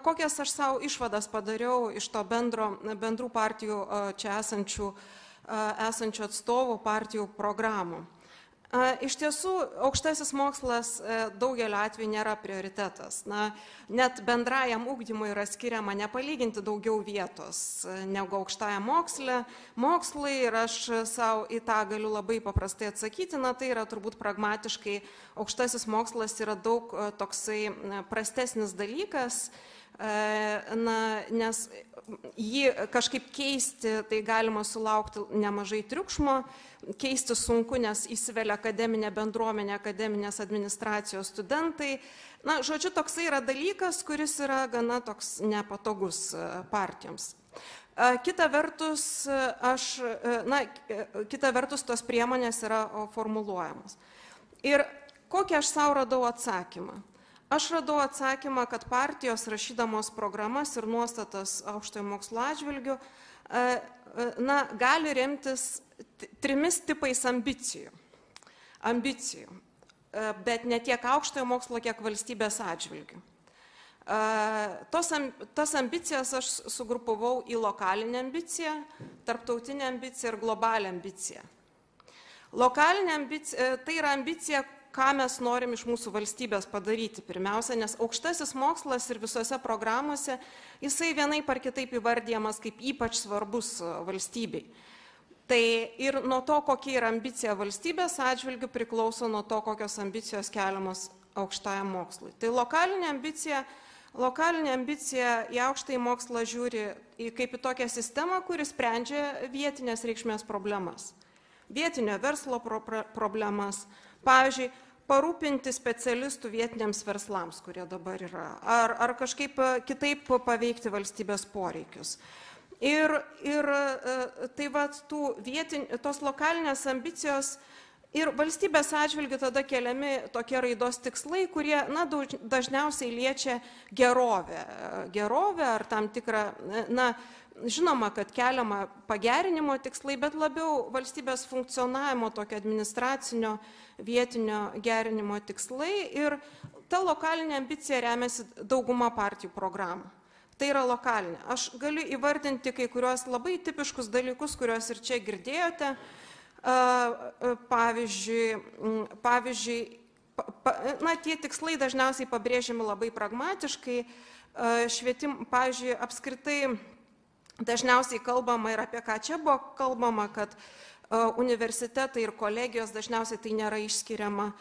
kokias aš savo išvadas padariau iš to bendrų partijų čia esančių atstovų partijų programų. Iš tiesų, aukštasis mokslas daugelio atveju nėra prioritetas. Net bendrajam ugdymui yra skiriama nepalyginti daugiau vietos negu aukštajam mokslui ir aš savo į tą galiu labai paprastai atsakyti, tai yra turbūt pragmatiškai aukštasis mokslas yra daug toksai prastesnis dalykas, nes jį kažkaip keisti, tai galima sulaukti nemažai triukšmo, keisti sunku, nes įsivelia akademinė bendruomenė, akademinės administracijos studentai. Žodžiu, toksai yra dalykas, kuris yra gana toks nepatogus partijoms. Kita vertus, tos priemonės yra formuluojamos. Ir kokį aš savo radau atsakymą? Aš radau atsakymą, kad partijos rašydamos programas ir nuostatas aukštojo mokslo atžvilgių gali remtis 3 tipais ambicijų, bet ne tiek aukštojo mokslo, kiek valstybės atžvilgių. Tas ambicijas aš sugrupavau į lokalinę ambiciją, tarptautinę ambiciją ir globalią ambiciją. Lokalinė ambicija tai yra ambicija, ką mes norim iš mūsų valstybės padaryti pirmiausia, nes aukštasis mokslas ir visose programuose jisai vienaip ar kitaip įvardyjamas kaip ypač svarbus valstybei. Tai ir nuo to, kokia yra ambicija valstybės atžvilgių, priklauso nuo to, kokios ambicijos keliamos aukštajam mokslui. Tai lokalinė ambicija į aukštąjį mokslą žiūri kaip į tokią sistemą, kuri sprendžia vietinės reikšmės problemas, vietinio verslo problemas. Pavyzdžiui, parūpinti specialistų vietiniams verslams, kurie dabar yra, ar kažkaip kitaip paveikti valstybės poreikius. Ir tai tos lokalinės ambicijos ir valstybės atžvilgių tada keliami tokie raidos tikslai, kurie dažniausiai liečia gerovę ar tam tikrą, žinoma, kad keliama pagerinimo tikslai, bet labiau valstybės funkcionavimo, tokio administracinio vietinio gerinimo tikslai ir ta lokalinė ambicija remiasi dauguma partijų programų. Tai yra lokalinė. Aš galiu įvardinti kai kuriuos labai tipiškus dalykus, kuriuos ir čia girdėjote. Pavyzdžiui, tie tikslai dažniausiai pabrėžiami labai pragmatiškai. Pavyzdžiui, apskritai dažniausiai kalbama ir apie ką čia buvo kalbama, kad universitetai ir kolegijos dažniausiai tai nėra išskiriama,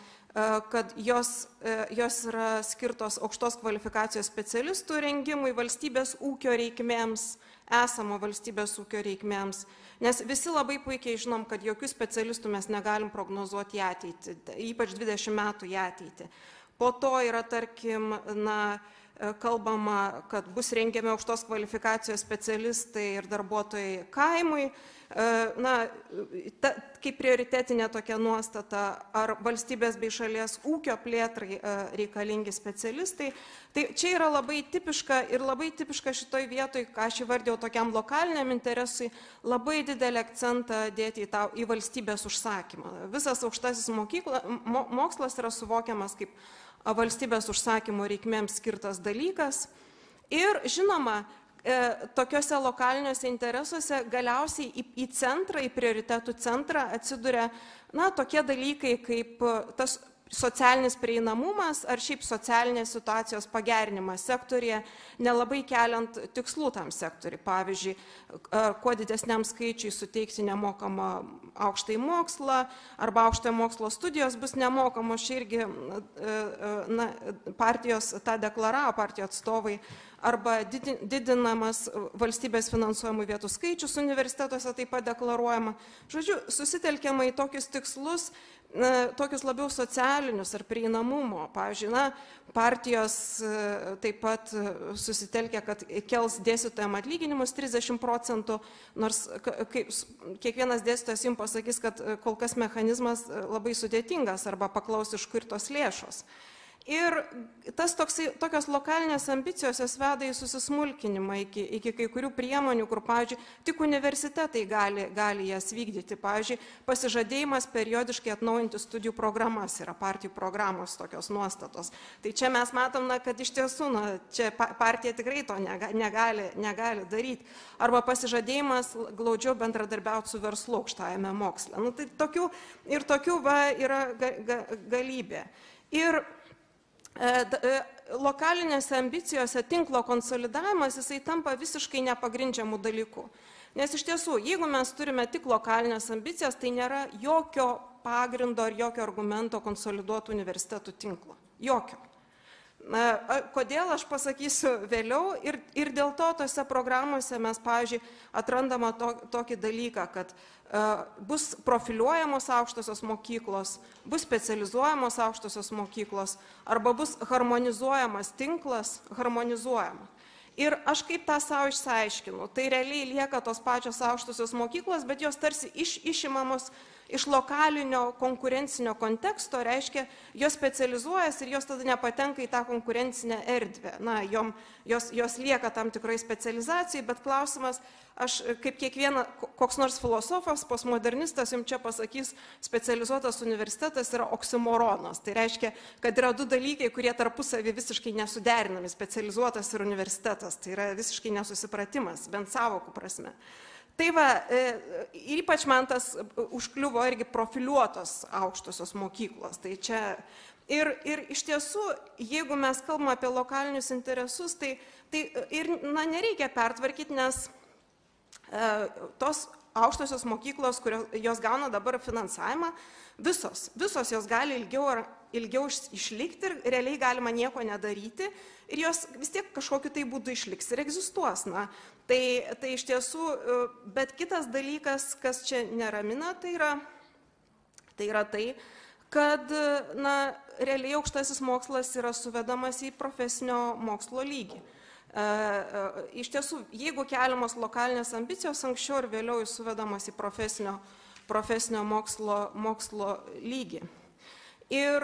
kad jos yra skirtos aukštos kvalifikacijos specialistų rengimui, valstybės ūkio reikmėms, esamo valstybės ūkio reikmėms, nes visi labai puikiai žinom, kad jokių specialistų mes negalim prognozuoti į ateitį, ypač 20 metų į ateitį. Po to yra, tarkim, kalbama, kad bus rengiami aukštos kvalifikacijos specialistai ir darbuotojai kaimui, kaip prioritetinė tokia nuostata, ar valstybės bei šalies ūkio plėtrai reikalingi specialistai. Tai čia yra labai tipiška ir labai tipiška šitoj vietoj, ką aš įvardėjau tokiam lokaliniam interesui, labai didelį akcentą dėti į valstybės užsakymą. Visas aukštasis mokslas yra suvokiamas kaip valstybės užsakymo reikmėms skirtas dalykas. Ir žinoma, tokiuose lokaliniuose interesuose galiausiai į centrą, į prioritetų centrą atsiduria tokie dalykai kaip tas socialinis prieinamumas ar šiaip socialinės situacijos pagerinimas sektorėje, nelabai keliant tikslų tam sektoriui. Pavyzdžiui, kuo didesniam skaičiui suteikti nemokamą aukštąjį mokslą arba aukštojo mokslo studijos bus nemokamos, čia irgi partijos tą deklaravo, partijų atstovai, arba didinamas valstybės finansuojamų vietų skaičius universitetuose taip pat deklaruojama. Žodžiu, susitelkiama į tokius tikslus, tokius labiau socialinius ar prieinamumo. Pavyzdžiui, partijos taip pat susitelkia, kad kels dėstytojams atlyginimus 30%, nors kiekvienas dėstytojas jums pasakys, kad kol kas mechanizmas labai sudėtingas arba paklaus iš kur tos lėšos. Ir tokios lokalinės ambicijos jos veda į susismulkinimą iki kai kurių priemonių, kur, pavyzdžiui, tik universitetai gali jas vykdyti. Pavyzdžiui, pasižadėjimas periodiškai atnaujinti studijų programas yra partijų programos tokios nuostatos. Tai čia mes matom, kad iš tiesų čia partija tikrai to negali daryti. Arba pasižadėjimas glaudžiau bendradarbiauti su verslu aukštajame moksle. Tai tokių yra galybė. Ir lokalinėse ambicijose tinklo konsolidavimas, jisai tampa visiškai nepagrindžiamų dalykų. Nes iš tiesų, jeigu mes turime tik lokalinės ambicijas, tai nėra jokio pagrindo ar jokio argumento konsoliduotų universitetų tinklo. Jokio. Kodėl, aš pasakysiu vėliau, ir dėl to tose programuose mes, pavyzdžiui, atrandama tokį dalyką, kad bus profiliuojamos aukštosios mokyklos, bus specializuojamos aukštosios mokyklos, arba bus harmonizuojamas tinklas, harmonizuojama. Ir aš kaip tą savo išsiaiškinu, tai realiai lieka tos pačios aukštosios mokyklos, bet jos tarsi išimamos iš lokalinio konkurencinio konteksto, reiškia, jos specializuojasi ir jos tada nepatenka į tą konkurencinę erdvę. Jos lieka tam tikrai specializacijai, bet klausimas, aš kaip koks nors filosofas, postmodernistas jums čia pasakys, specializuotas universitetas yra oksimoronas. Tai reiškia, kad yra du dalykai, kurie tarpusavį visiškai nesuderinami, specializuotas ir universitetas. Tai yra visiškai nesusipratimas, bent savokų prasme. Tai va, ir ypač man tas užkliuvo irgi profiliuotos aukštosios mokyklos. Tai čia ir iš tiesų, jeigu mes kalbame apie lokalinius interesus, tai nereikia pertvarkyti, nes tos aukštosios mokyklos, kurios jos gauna dabar finansavimą, visos jos gali ilgiau išlikti ir realiai galima nieko nedaryti ir jos vis tiek kažkokiu tai būdu išliks ir egzistuos. Tai iš tiesų, bet kitas dalykas, kas čia neramina, tai yra tai, kad realiai aukštasis mokslas yra suvedamas į profesinio mokslo lygį. Iš tiesų, jeigu keliamos lokalinės ambicijos, anksčiau ir vėliau jis suvedamas į profesinio mokslo lygį. Ir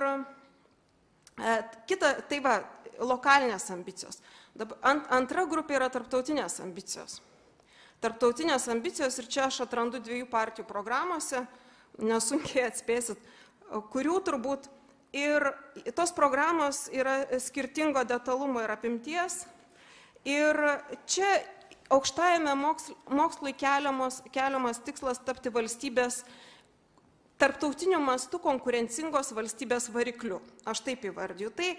kita, tai va, lokalinės ambicijos. Antra grupė yra tarptautinės ambicijos. Tarptautinės ambicijos, ir čia aš atrandu dviejų partijų programuose, nesunkiai atspėsit, kurių turbūt ir tos programos yra skirtingo detalumo ir apimties. Ir čia aukštajame mokslui keliamas tikslas tapti valstybės tarptautiniu mastu konkurencingos valstybės varikliu. Aš taip įvardiju. Tai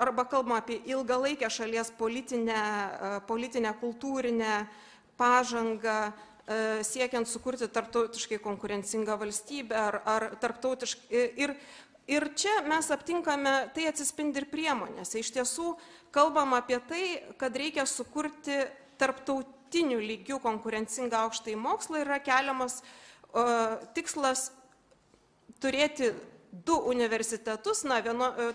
arba kalbama apie ilgalaikę šalies politinę, kultūrinę pažangą, siekiant sukurti tarptautiškai konkurencingą valstybę ar tarptautiškai. Ir čia mes aptinkame, tai atsispindi ir priemonėse. Iš tiesų kalbam apie tai, kad reikia sukurti tarptautinių lygių konkurencingą aukštąjį mokslą ir yra keliamas tikslas turėti du universitetus,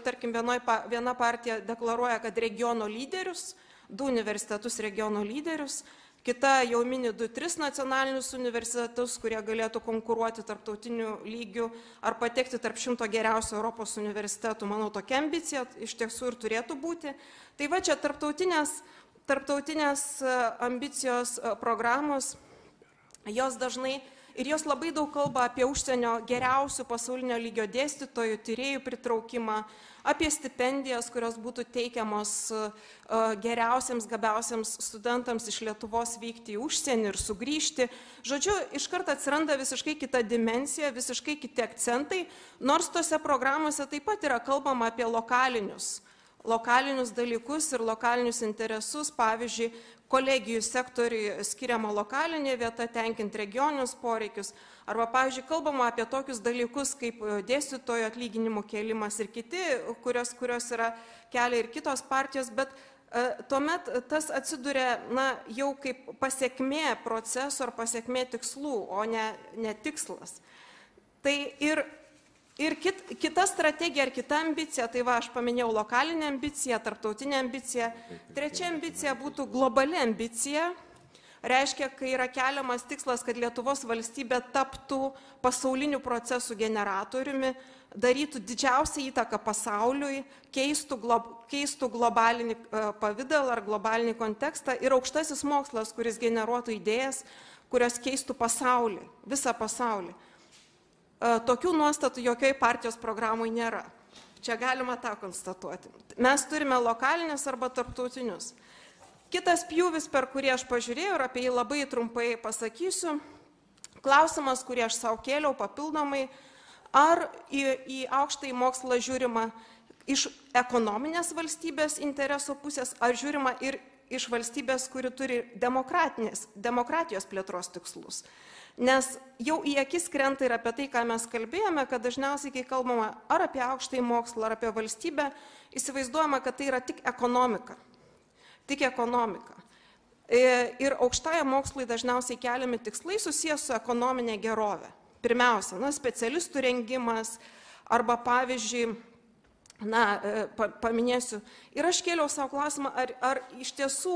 tarkim, viena partija deklaruoja, kad regiono lyderius, du universitetus regiono lyderius, kita jau mini 2-3 nacionalinius universitetus, kurie galėtų konkuruoti tarptautiniu lygiu ar patekti tarp 100 geriausių Europos universitetų. Manau, tokia ambicija iš tiesų ir turėtų būti. Tai va čia tarptautinės ambicijos programos, jos dažnai ir jos labai daug kalba apie užsienio geriausių pasaulinio lygio dėstytojų, tyrėjų pritraukimą, apie stipendijas, kurios būtų teikiamos geriausiams, gabiausiams studentams iš Lietuvos vykti į užsienį ir sugrįžti. Žodžiu, iš karto atsiranda visiškai kita dimensija, visiškai kiti akcentai, nors tose programuose taip pat yra kalbama apie lokalinius dalykus ir lokalinius interesus, pavyzdžiui, kolegijų sektoriui skiriama lokalinė vieta, tenkint regioninius poreikius, arba, pavyzdžiui, kalbama apie tokius dalykus kaip dėstytojų atlyginimų kėlimas ir kiti, kurios yra kelia ir kitos partijos, bet tuomet tas atsiduria jau kaip pasiekmė proceso ar pasiekmė tikslų, o ne tikslas. Tai ir kita strategija ar kita ambicija, tai va, aš paminėjau lokalinę ambiciją, tarptautinę ambiciją. Trečia ambicija būtų globali ambicija. Reiškia, kai yra keliamas tikslas, kad Lietuvos valstybė taptų pasaulinių procesų generatoriumi, darytų didžiausią įtaką pasauliui, keistų globalinį pavydalą ar globalinį kontekstą ir aukštasis mokslas, kuris generuotų idėjas, kurios keistų pasaulį, visą pasaulį. Tokių nuostatų jokioj partijos programoje nėra. Čia galima tą konstatuoti. Mes turime lokalinius arba tarptautinius. Kitas pjūvis, per kurį aš pažiūrėjau ir apie jį labai trumpai pasakysiu, klausimas, kurį aš savo kėliau papildomai, ar į aukštąjį mokslą žiūrima iš ekonominės valstybės interesų pusės, ar žiūrima ir iš valstybės, kuri turi demokratijos plėtros tikslus. Nes jau į akis krenta ir apie tai, ką mes kalbėjome, kad dažniausiai, kai kalbama ar apie aukštąjį mokslą, ar apie valstybę, įsivaizduojama, kad tai yra tik ekonomika. Tik ekonomika. Ir aukštajam mokslui dažniausiai keliami tikslai susijęs su ekonominė gerovė. Pirmiausia, specialistų rengimas arba pavyzdžiui, paminėsiu, ir aš kėliau savo klausimą, ar iš tiesų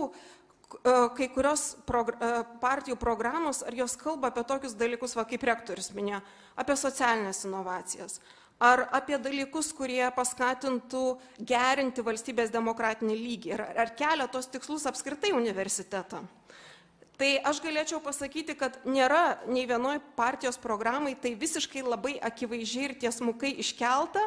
kai kurios partijų programos, ar jos kalba apie tokius dalykus, kaip rektorius minėjo, apie socialinės inovacijas, ar apie dalykus, kurie paskatintų gerinti valstybės demokratinį lygį, ar kelia tos tikslus apskritai universitetam. Tai aš galėčiau pasakyti, kad nėra nei vienoj partijos programai tai visiškai labai akivaizdžiai ir tiesmukai iškelta.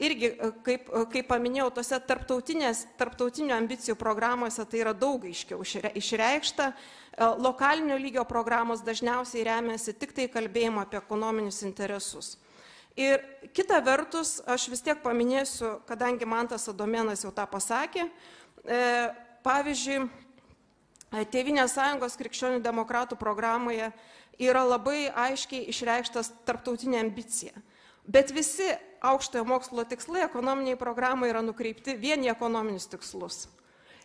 Irgi, kaip paminėjau, tose tarptautinių ambicijų programuose tai yra daug aiškiau išreikšta. Lokalinio lygio programos dažniausiai remiasi tik tai kalbėjimo apie ekonominius interesus. Ir kita vertus, aš vis tiek paminėsiu, kadangi Mantas Adomėnas jau tą pasakė, pavyzdžiui, Tėvynės sąjungos krikščionių demokratų programoje yra labai aiškiai išreikštas tarptautinė ambicija. Bet visi aukštojo mokslo tikslai ekonominiai programai yra nukreipti vien į ekonominius tikslus.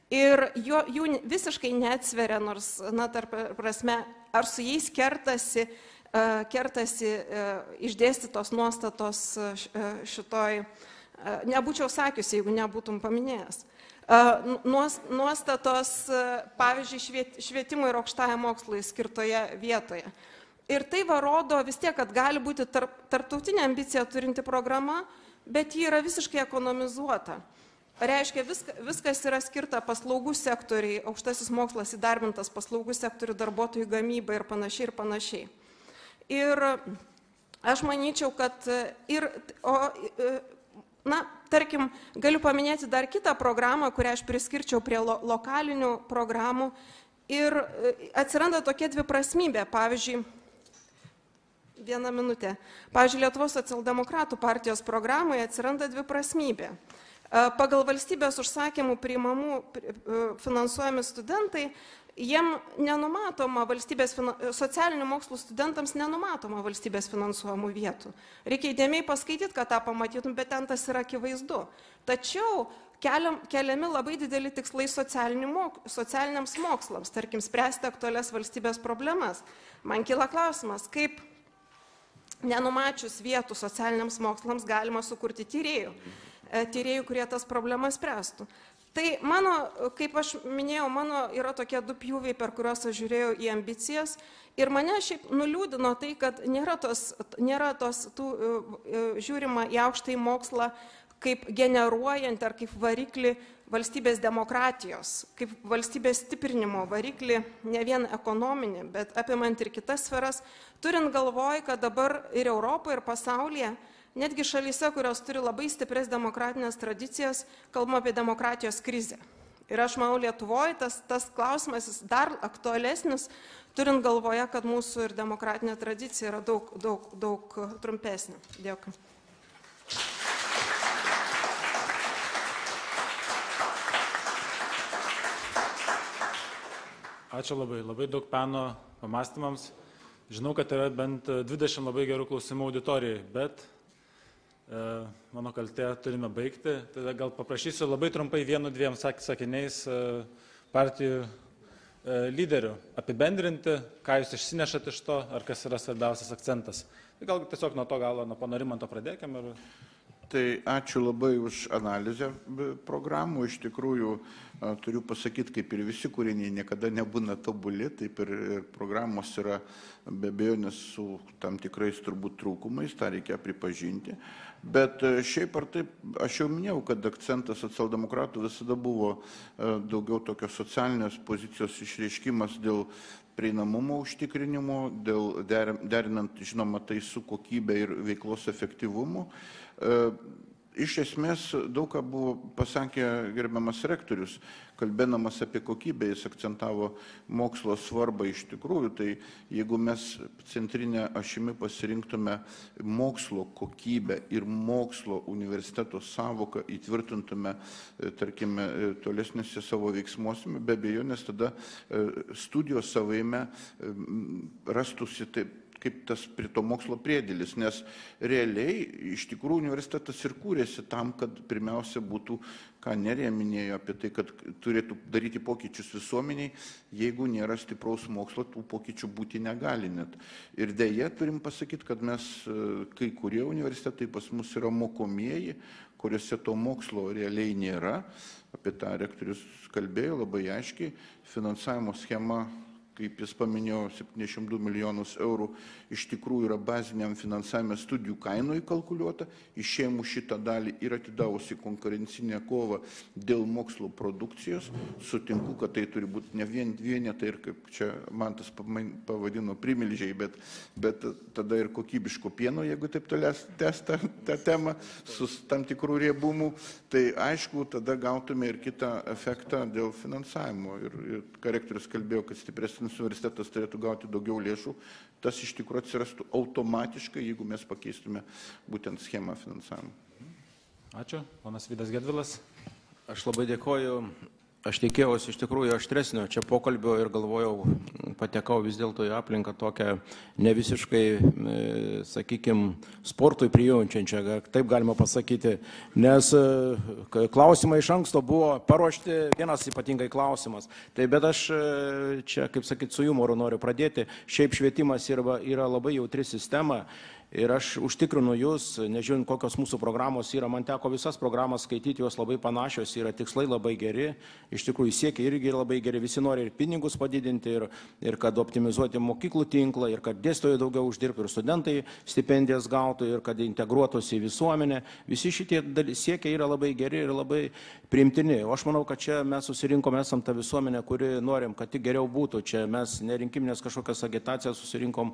Ir jų visiškai neatsveria, nors, tarp prasme, ar su jais kertasi išdėstytos nuostatos šitoj, nebūčiau sakiusi, jeigu nebūtum paminėjęs, nuostatos, pavyzdžiui, švietimui ir aukštajam mokslui skirtoje vietoje. Ir tai rodo vis tiek, kad gali būti tarptautinė ambicija turinti programa, bet ji yra visiškai ekonomizuota. Reiškia, viskas yra skirta paslaugų sektoriai, aukštasis mokslas įdarbintas paslaugų sektorių, darbuotojų gamybai ir panašiai. Ir aš manyčiau, kad tarkim, galiu paminėti dar kitą programą, kurią aš priskirčiau prie lokalinių programų ir atsiranda tokia dviprasmybė, pavyzdžiui, vieną minutę, Lietuvos socialdemokratų partijos programoje atsiranda dviprasmybė. Pagal valstybės užsakymų priimamų finansuojami studentai, jiem nenumatoma socialinių mokslų studentams nenumatoma valstybės finansuojamų vietų. Reikia įdėmiai paskaityti, kad tą pamatytum, bet ten tas yra akivaizdu. Tačiau keliami labai dideli tikslai socialiniams mokslams, tarkim, spręsti aktualias valstybės problemas. Man kyla klausimas, kaip nenumačius vietų socialiniams mokslams galima sukurti tyrėjų, kurie tas problemas spręstų. Tai mano, kaip aš minėjau, mano yra tokie du pjūviai, per kuriuos aš žiūrėjau į ambicijas ir mane šiaip nuliūdino tai, kad nėra žiūrima į aukštąjį mokslą kaip generuojant ar kaip variklį valstybės demokratijos, kaip valstybės stiprinimo variklį, ne vien ekonominį, bet apimant ir kitas sferas, turint galvoj, kad dabar ir Europoje, ir pasaulyje, netgi šalyse, kurios turi labai stiprias demokratinės tradicijas, kalbama apie demokratijos krizę. Ir aš manau, Lietuvoje tas klausimas dar aktualesnis, turint galvoje, kad mūsų ir demokratinė tradicija yra daug trumpesnė. Dėkui. Ačiū labai. Labai daug peno pamastymams. Žinau, kad yra bent 20 labai gerų klausimų auditorijai, bet mano kaltė turime baigti. Tada gal paprašysiu labai trumpai 1-2 sakiniais partijų lyderių apibendrinti, ką jūs išsinešate iš to, ar kas yra svarbiausias akcentas. Tai gal tiesiog nuo to galo, nuo pono Rimanto pradėkime. Tai ačiū labai už analizę programų. Iš tikrųjų, turiu pasakyti, kaip ir visi kūriniai niekada nebūna tobuli, taip ir programos yra be abejonės su tam tikrais turbūt trūkumais, tą reikia pripažinti. Bet šiaip ar taip, aš jau minėjau, kad akcentas socialdemokratų visada buvo daugiau tokios socialinės pozicijos išreiškimas dėl prieinamumo užtikrinimo, dėl derinant, žinoma, tai su kokybė ir veiklos efektyvumu. Iš esmės, daug ką buvo pasakė gerbiamas rektorius, kalbėdamas apie kokybę, jis akcentavo mokslo svarbą iš tikrųjų. Tai jeigu mes centrinę ašimi pasirinktume mokslo kokybę ir mokslo universiteto savoką įtvirtintume, tarkime, tolesnėse savo veiksmuosime, be abejonės tada studijos savaime rastųsi taip, kaip tas prie to mokslo priedėlis, nes realiai iš tikrųjų universitetas ir kūrėsi tam, kad pirmiausia būtų, ką Nerija minėjo apie tai, kad turėtų daryti pokyčius visuomeniai, jeigu nėra stipraus mokslo, tų pokyčių būti negali net. Ir dėja turim pasakyti, kad mes, kai kurie universitetai pas mus yra mokomieji, kuriuose to mokslo realiai nėra, apie tą rektorius kalbėjo labai aiškiai, finansavimo schema, kaip jis paminėjo, 72 milijonus eurų iš tikrųjų yra baziniam finansavime studijų kainų įkalkuliuota, išėmų šitą dalį ir atidavusi konkurencinę kovą dėl mokslo produkcijos. Sutinku, kad tai turi būti ne vienetai ir kaip čia Mantas pavadino primilžiai, bet tada ir kokybiško pieno, jeigu taip tęs tą temą su tam tikrų riebumų, tai aišku, tada gautume ir kitą efektą dėl finansavimo. Ir ką rektorius kalbėjo, kad stipresnis universitetas turėtų gauti daugiau lėšų, tas iš tikrųjų atsirastų automatiškai, jeigu mes pakeistume būtent schemą finansavimo. Ačiū. Ponas Vydas Gedvilas. Aš labai dėkoju. Aš tikėjausi iš tikrųjų aštresnio čia pokalbio ir galvojau, patekau vis dėlto į aplinką tokią ne visiškai, sakykime, sportui prijaučiančią, taip galima pasakyti, nes klausimai iš anksto buvo paruošti, vienas ypatingai klausimas. Tai bet aš čia, kaip sakyti, su jumoru noriu pradėti. Šiaip švietimas yra labai jautri sistema. Ir aš užtikrinu jūs, nežiūrint kokios mūsų programos yra, man teko visas programas skaityti, jos labai panašios, yra tikslai labai geri, iš tikrųjų siekiai irgi labai geri, visi nori ir pinigus padidinti, ir kad optimizuoti mokyklų tinklą, ir kad dėstytojai daugiau uždirbtų, ir studentai stipendijas gautų, ir kad integruotųsi į visuomenę. Visi šitie siekiai yra labai geri ir labai priimtini. O aš manau, kad čia mes susirinkome, esam tą visuomenę, kuri norim, kad tik geriau būtų. Čia mes nerinkiminės kažkokias agitacijas susirinkom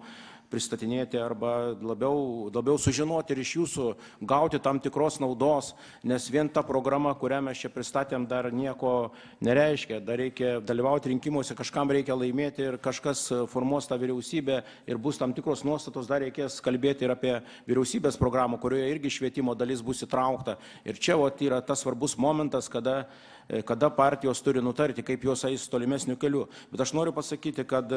pristatinėti arba labiau sužinoti ir iš jūsų gauti tam tikros naudos, nes vien ta programa, kurią mes čia pristatėm, dar nieko nereiškia. Dar reikia dalyvauti rinkimuose, kažkam reikia laimėti ir kažkas formuos tą vyriausybę ir bus tam tikros nuostatos, dar reikės kalbėti ir apie vyriausybės programą, kurioje irgi švietimo dalis bus įtraukta. Ir čia yra tas svarbus momentas, kada partijos turi nutarti, kaip jos eis tolimesniu keliu. Bet aš noriu pasakyti, kad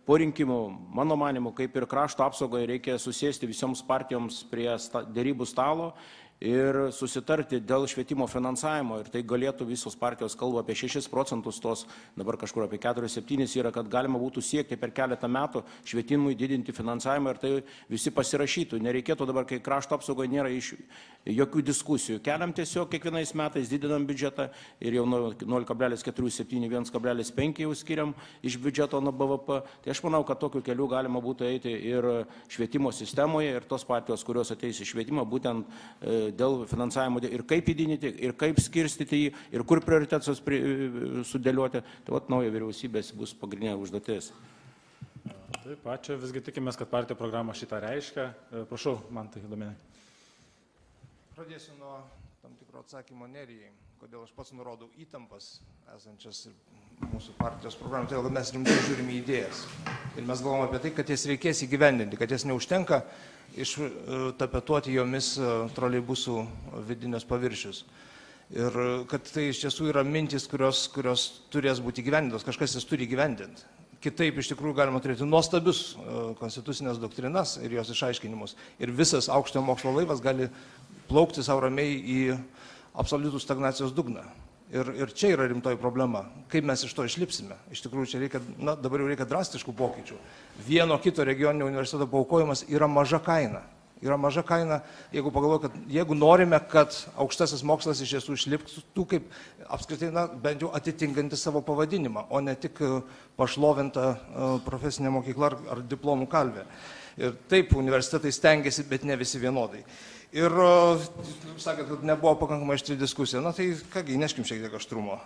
po rinkimų, mano manimu, kaip ir krašto apsaugai, reikia susėsti visoms partijoms prie dėrybų stalo ir susitarti dėl švietimo finansavimo. Ir tai galėtų visos partijos kalba apie 6 procentus, tos dabar kažkur apie 4-7 yra, kad galima būtų siekti per keletą metų švietimui didinti finansavimą ir tai visi pasirašytų. Nereikėtų dabar, kai krašto apsaugoje nėra jokių diskusijų. Keliam tiesiog kiekvienais metais didinam biudžetą ir jau 0,47, 1,5 jau skiriam iš biudžeto nuo BVP. Tai aš manau, kad tokiu keliu galima būtų eiti ir švietimo sistemoje ir tos partijos, kurios ateis į švietimą, būtent dėl finansavimo ir kaip įdinyti, ir kaip skirstyti jį, ir kur prioritetus sudėlioti. Tai nauja vyriausybės bus pagrindinė užduotis. Taip, ačiū. Visgi tikimės, kad partijų programa šitą reiškia. Prašau, man tai įdomi. Pradėsiu nuo tam tikro atsakymo Nerijai, kodėl aš pats nurodau įtampas esančias mūsų partijos programą. Tai mes rimtai žiūrime į idėjas. Ir mes galvom apie tai, kad jas reikės įgyvendinti, kad jas neužtenka ištapetuoti jomis troleibusų vidinius paviršius. Ir kad tai iš tiesų yra mintis, kurios turės būti įgyvendintos, kažkas jas turi įgyvendinti. Kitaip iš tikrųjų galima turėti nuostabius konstitucinės doktrinas ir jos išaiškinimus. Ir visas aukštojo mokslo laivas gali plaukti savo ramiai į absoliutų stagnacijos dugną. Ir čia yra rimtoji problema. Kaip mes iš to išlipsime? Iš tikrųjų, čia reikia, dabar jau reikia drastiškų pokyčių. Vieno kito regioninio universiteto paaukojimas yra maža kaina. Yra maža kaina, jeigu pagalvoju, kad jeigu norime, kad aukštasis mokslas iš tiesų išliktų kaip apskritai, bent jau atitinkanti savo pavadinimą, o ne tik pašlovinta profesinė mokykla ar diplomų kalvė. Ir taip, universitetai stengiasi, bet ne visi vienodai. Ir sakėt, kad nebuvo pakankamai aštri diskusija. Na tai kągi, neškim šiek tiek aštrumo.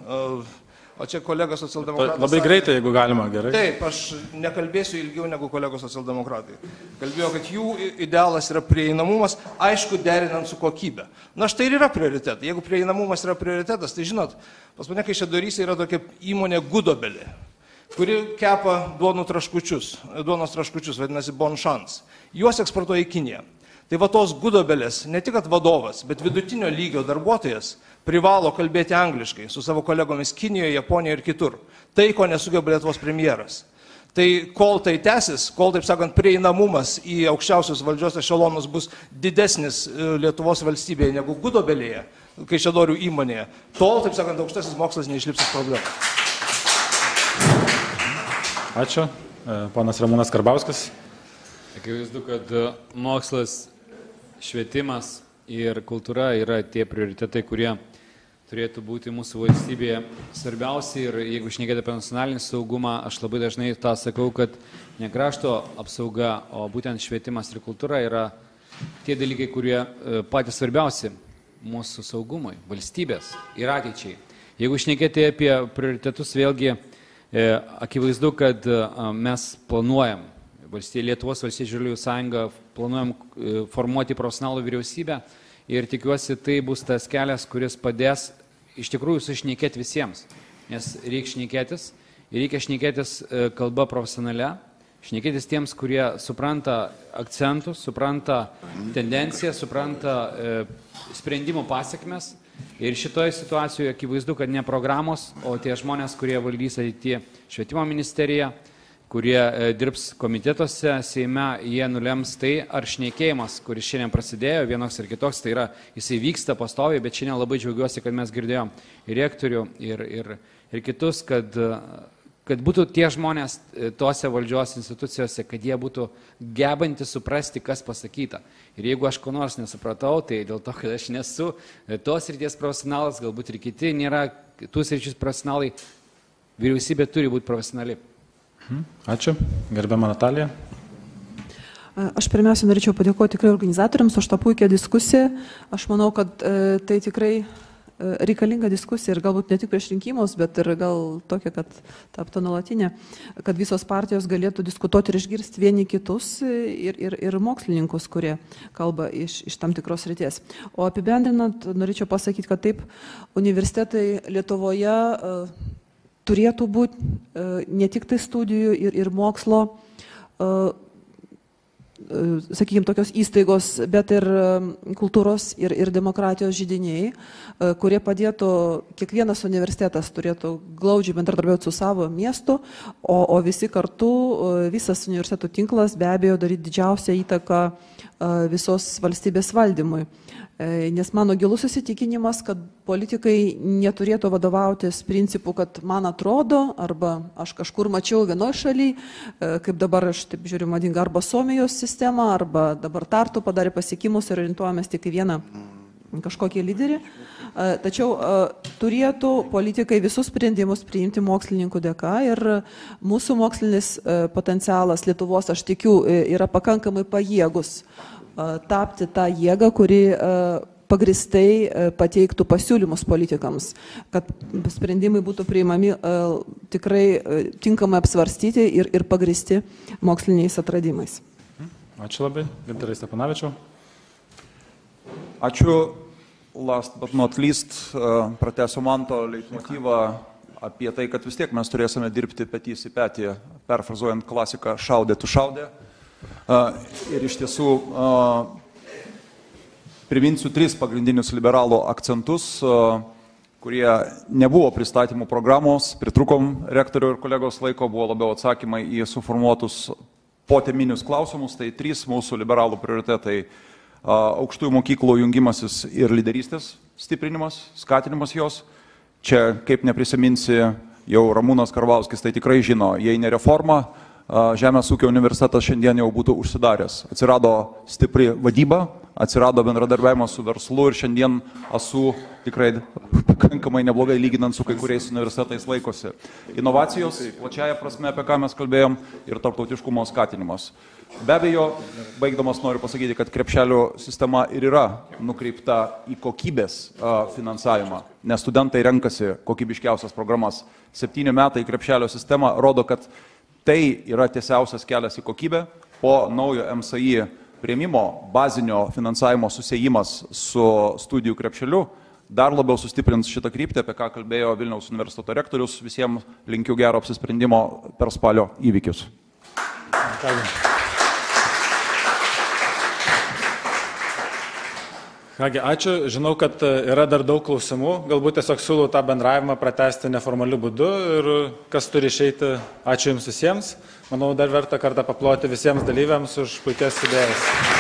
O čia kolegos socialdemokratai. Labai greitai, jeigu galima, gerai. Taip, aš nekalbėsiu ilgiau negu kolegos socialdemokratai. Kalbėjau, kad jų idealas yra prieinamumas, aišku, derinant su kokybė. Na štai ir yra prioritetai. Jeigu prieinamumas yra prioritetas, tai žinot, pas mane Kaišiadoryse yra tokia įmonė Gudobelė, kuri kepa duonos traškučius, vadinasi Bon Chance. Juos eksportuoja į Kiniją. Tai va tos Gudobelės, ne tik atvadomas, bet vidutinio lygio darbuotojas privalo kalbėti angliškai su savo kolegomis Kinijoje, Japonijoje ir kitur. Tai, ko nesugeba Lietuvos premjeras. Tai kol tai tęsis, kol, taip sakant, prieinamumas į aukščiausius valdžios ešelonus bus didesnis Lietuvos valstybėje negu Gudobelėje, Kaišiadorių įmonėje, tol, taip sakant, aukštasis mokslas neišlips iš problemų. Ačiū. Ponas Ramūnas Karbauskis. Akivaizdu, kad mokslas, švietimas ir kultūra yra tie prioritetai, kurie turėtų būti mūsų valstybėje svarbiausi. Ir jeigu šnekėti apie nacionalinį saugumą, aš labai dažnai tą sakau, kad ne krašto apsauga, o būtent švietimas ir kultūra yra tie dalykai, kurie patys svarbiausi mūsų saugumui, valstybės ir ateičiai. Jeigu šnekėti apie prioritetus, vėlgi akivaizdu, kad mes planuojam, Lietuvos valstiečių žaliųjų sąjunga planuojam formuoti profesionalų vyriausybę ir tikiuosi tai bus tas kelias, kuris padės iš tikrųjų sušnekėti visiems, nes reikia šnekėtis ir reikia šnekėtis kalba profesionalia, šnekėtis tiems, kurie supranta akcentus, supranta tendenciją, supranta sprendimų pasiekmes ir šitoje situacijoje akivaizdu, kad ne programos, o tie žmonės, kurie valdys ateityje švietimo ministeriją, kurie dirbs komitetuose Seime, jie nulems tai, ar šnekėjimas, kuris šiandien prasidėjo, vienoks ir kitoks, tai yra, jisai vyksta pastoviai, bet šiandien labai džiaugiuosi, kad mes girdėjom ir rektorių, ir kitus, kad būtų tie žmonės tose valdžios institucijose, kad jie būtų gebantys suprasti, kas pasakyta. Ir jeigu aš ko nors nesupratau, tai dėl to, kad aš nesu tos srities profesionalas, galbūt ir kiti nėra tų sričių profesionalai, vyriausybė turi būti profesionali. Ačiū. Gerbiama Natalija. Aš pirmiausia norėčiau padėkoti tikrai organizatoriams už tą puikią diskusiją. Aš manau, kad tai tikrai reikalinga diskusija ir galbūt ne tik prieš rinkimus, bet ir gal tokia, kad taptų nuolatinė, kad visos partijos galėtų diskutuoti ir išgirsti vieni kitus ir mokslininkus, kurie kalba iš tam tikros srities. O apibendrinant, norėčiau pasakyti, kad taip, universitetai Lietuvoje turėtų būti ne tik tai studijų ir mokslo, sakykime, tokios įstaigos, bet ir kultūros ir demokratijos židiniai, kurie padėtų, kiekvienas universitetas turėtų glaudžiai bendradarbiauti su savo miestu, o visi kartu, visas universitetų tinklas be abejo daryti didžiausią įtaką visos valstybės valdymui. Nes mano gilus įsitikinimas, kad politikai neturėtų vadovautis principu, kad man atrodo, arba aš kažkur mačiau vienoje šalyje, kaip dabar aš taip žiūriu madinga, arba Suomijos sistema, arba dabar Tartu padarė pasiekimus ir orientuojamės tik į vieną kažkokį lyderį. Tačiau turėtų politikai visus sprendimus priimti mokslininkų dėka ir mūsų mokslinis potencialas Lietuvos, aš tikiu, yra pakankamai pajėgus tapti tą jėgą, kuri pagristai pateiktų pasiūlymus politikams, kad sprendimai būtų priimami tikrai tinkamai apsvarstyti ir pagristi moksliniais atradimais. Ačiū labai. Gintarai Stepanavičiau. Ačiū. Last but not least, pratęsiu Manto leitmotyvą apie tai, kad vis tiek mes turėsime dirbti petys į petį, perfrazuojant klasiką šaudė tu šaudė. Ir iš tiesų priminsiu 3 pagrindinius liberalų akcentus, kurie nebuvo pristatymų programos, pritrukom rektorių ir kolegos laiko, buvo labiau atsakymai į suformuotus poteminius klausimus. Tai 3 mūsų liberalų prioritetai: aukštųjų mokyklų jungimasis ir lyderystės stiprinimas, skatinimas jos. Čia, kaip neprisiminsi, jau Ramūnas Karbauskis tai tikrai žino, jei ne reforma, Žemės ūkio universitetas šiandien jau būtų užsidaręs. Atsirado stipri vadyba, atsirado bendradarbiavimas su verslu ir šiandien ASU tikrai pakankamai neblogai lyginant su kai kuriais universitetais laikosi. Inovacijos, plačiaja prasme, apie ką mes kalbėjom, ir tarptautiškumo skatinimas. Be abejo, baigdamas noriu pasakyti, kad krepšelio sistema ir yra nukreipta į kokybės finansavimą, nes studentai renkasi kokybiškiausias programas. 7 metai krepšelio sistema rodo, kad tai yra tiesiausias kelias į kokybę. Po naujo MSI priėmimo bazinio finansavimo susijimas su studijų krepšeliu dar labiau sustiprins šitą kryptį, apie ką kalbėjo Vilniaus universiteto rektorius. Visiems linkiu gero apsisprendimo per spalio įvykius. Kągi, ačiū. Žinau, kad yra dar daug klausimų. Galbūt tiesiog siūlau tą bendravimą pratęsti neformaliu būdu ir kas turi išeiti, ačiū Jums visiems. Manau, dar verta kartą paploti visiems dalyviams už puikias idėjas.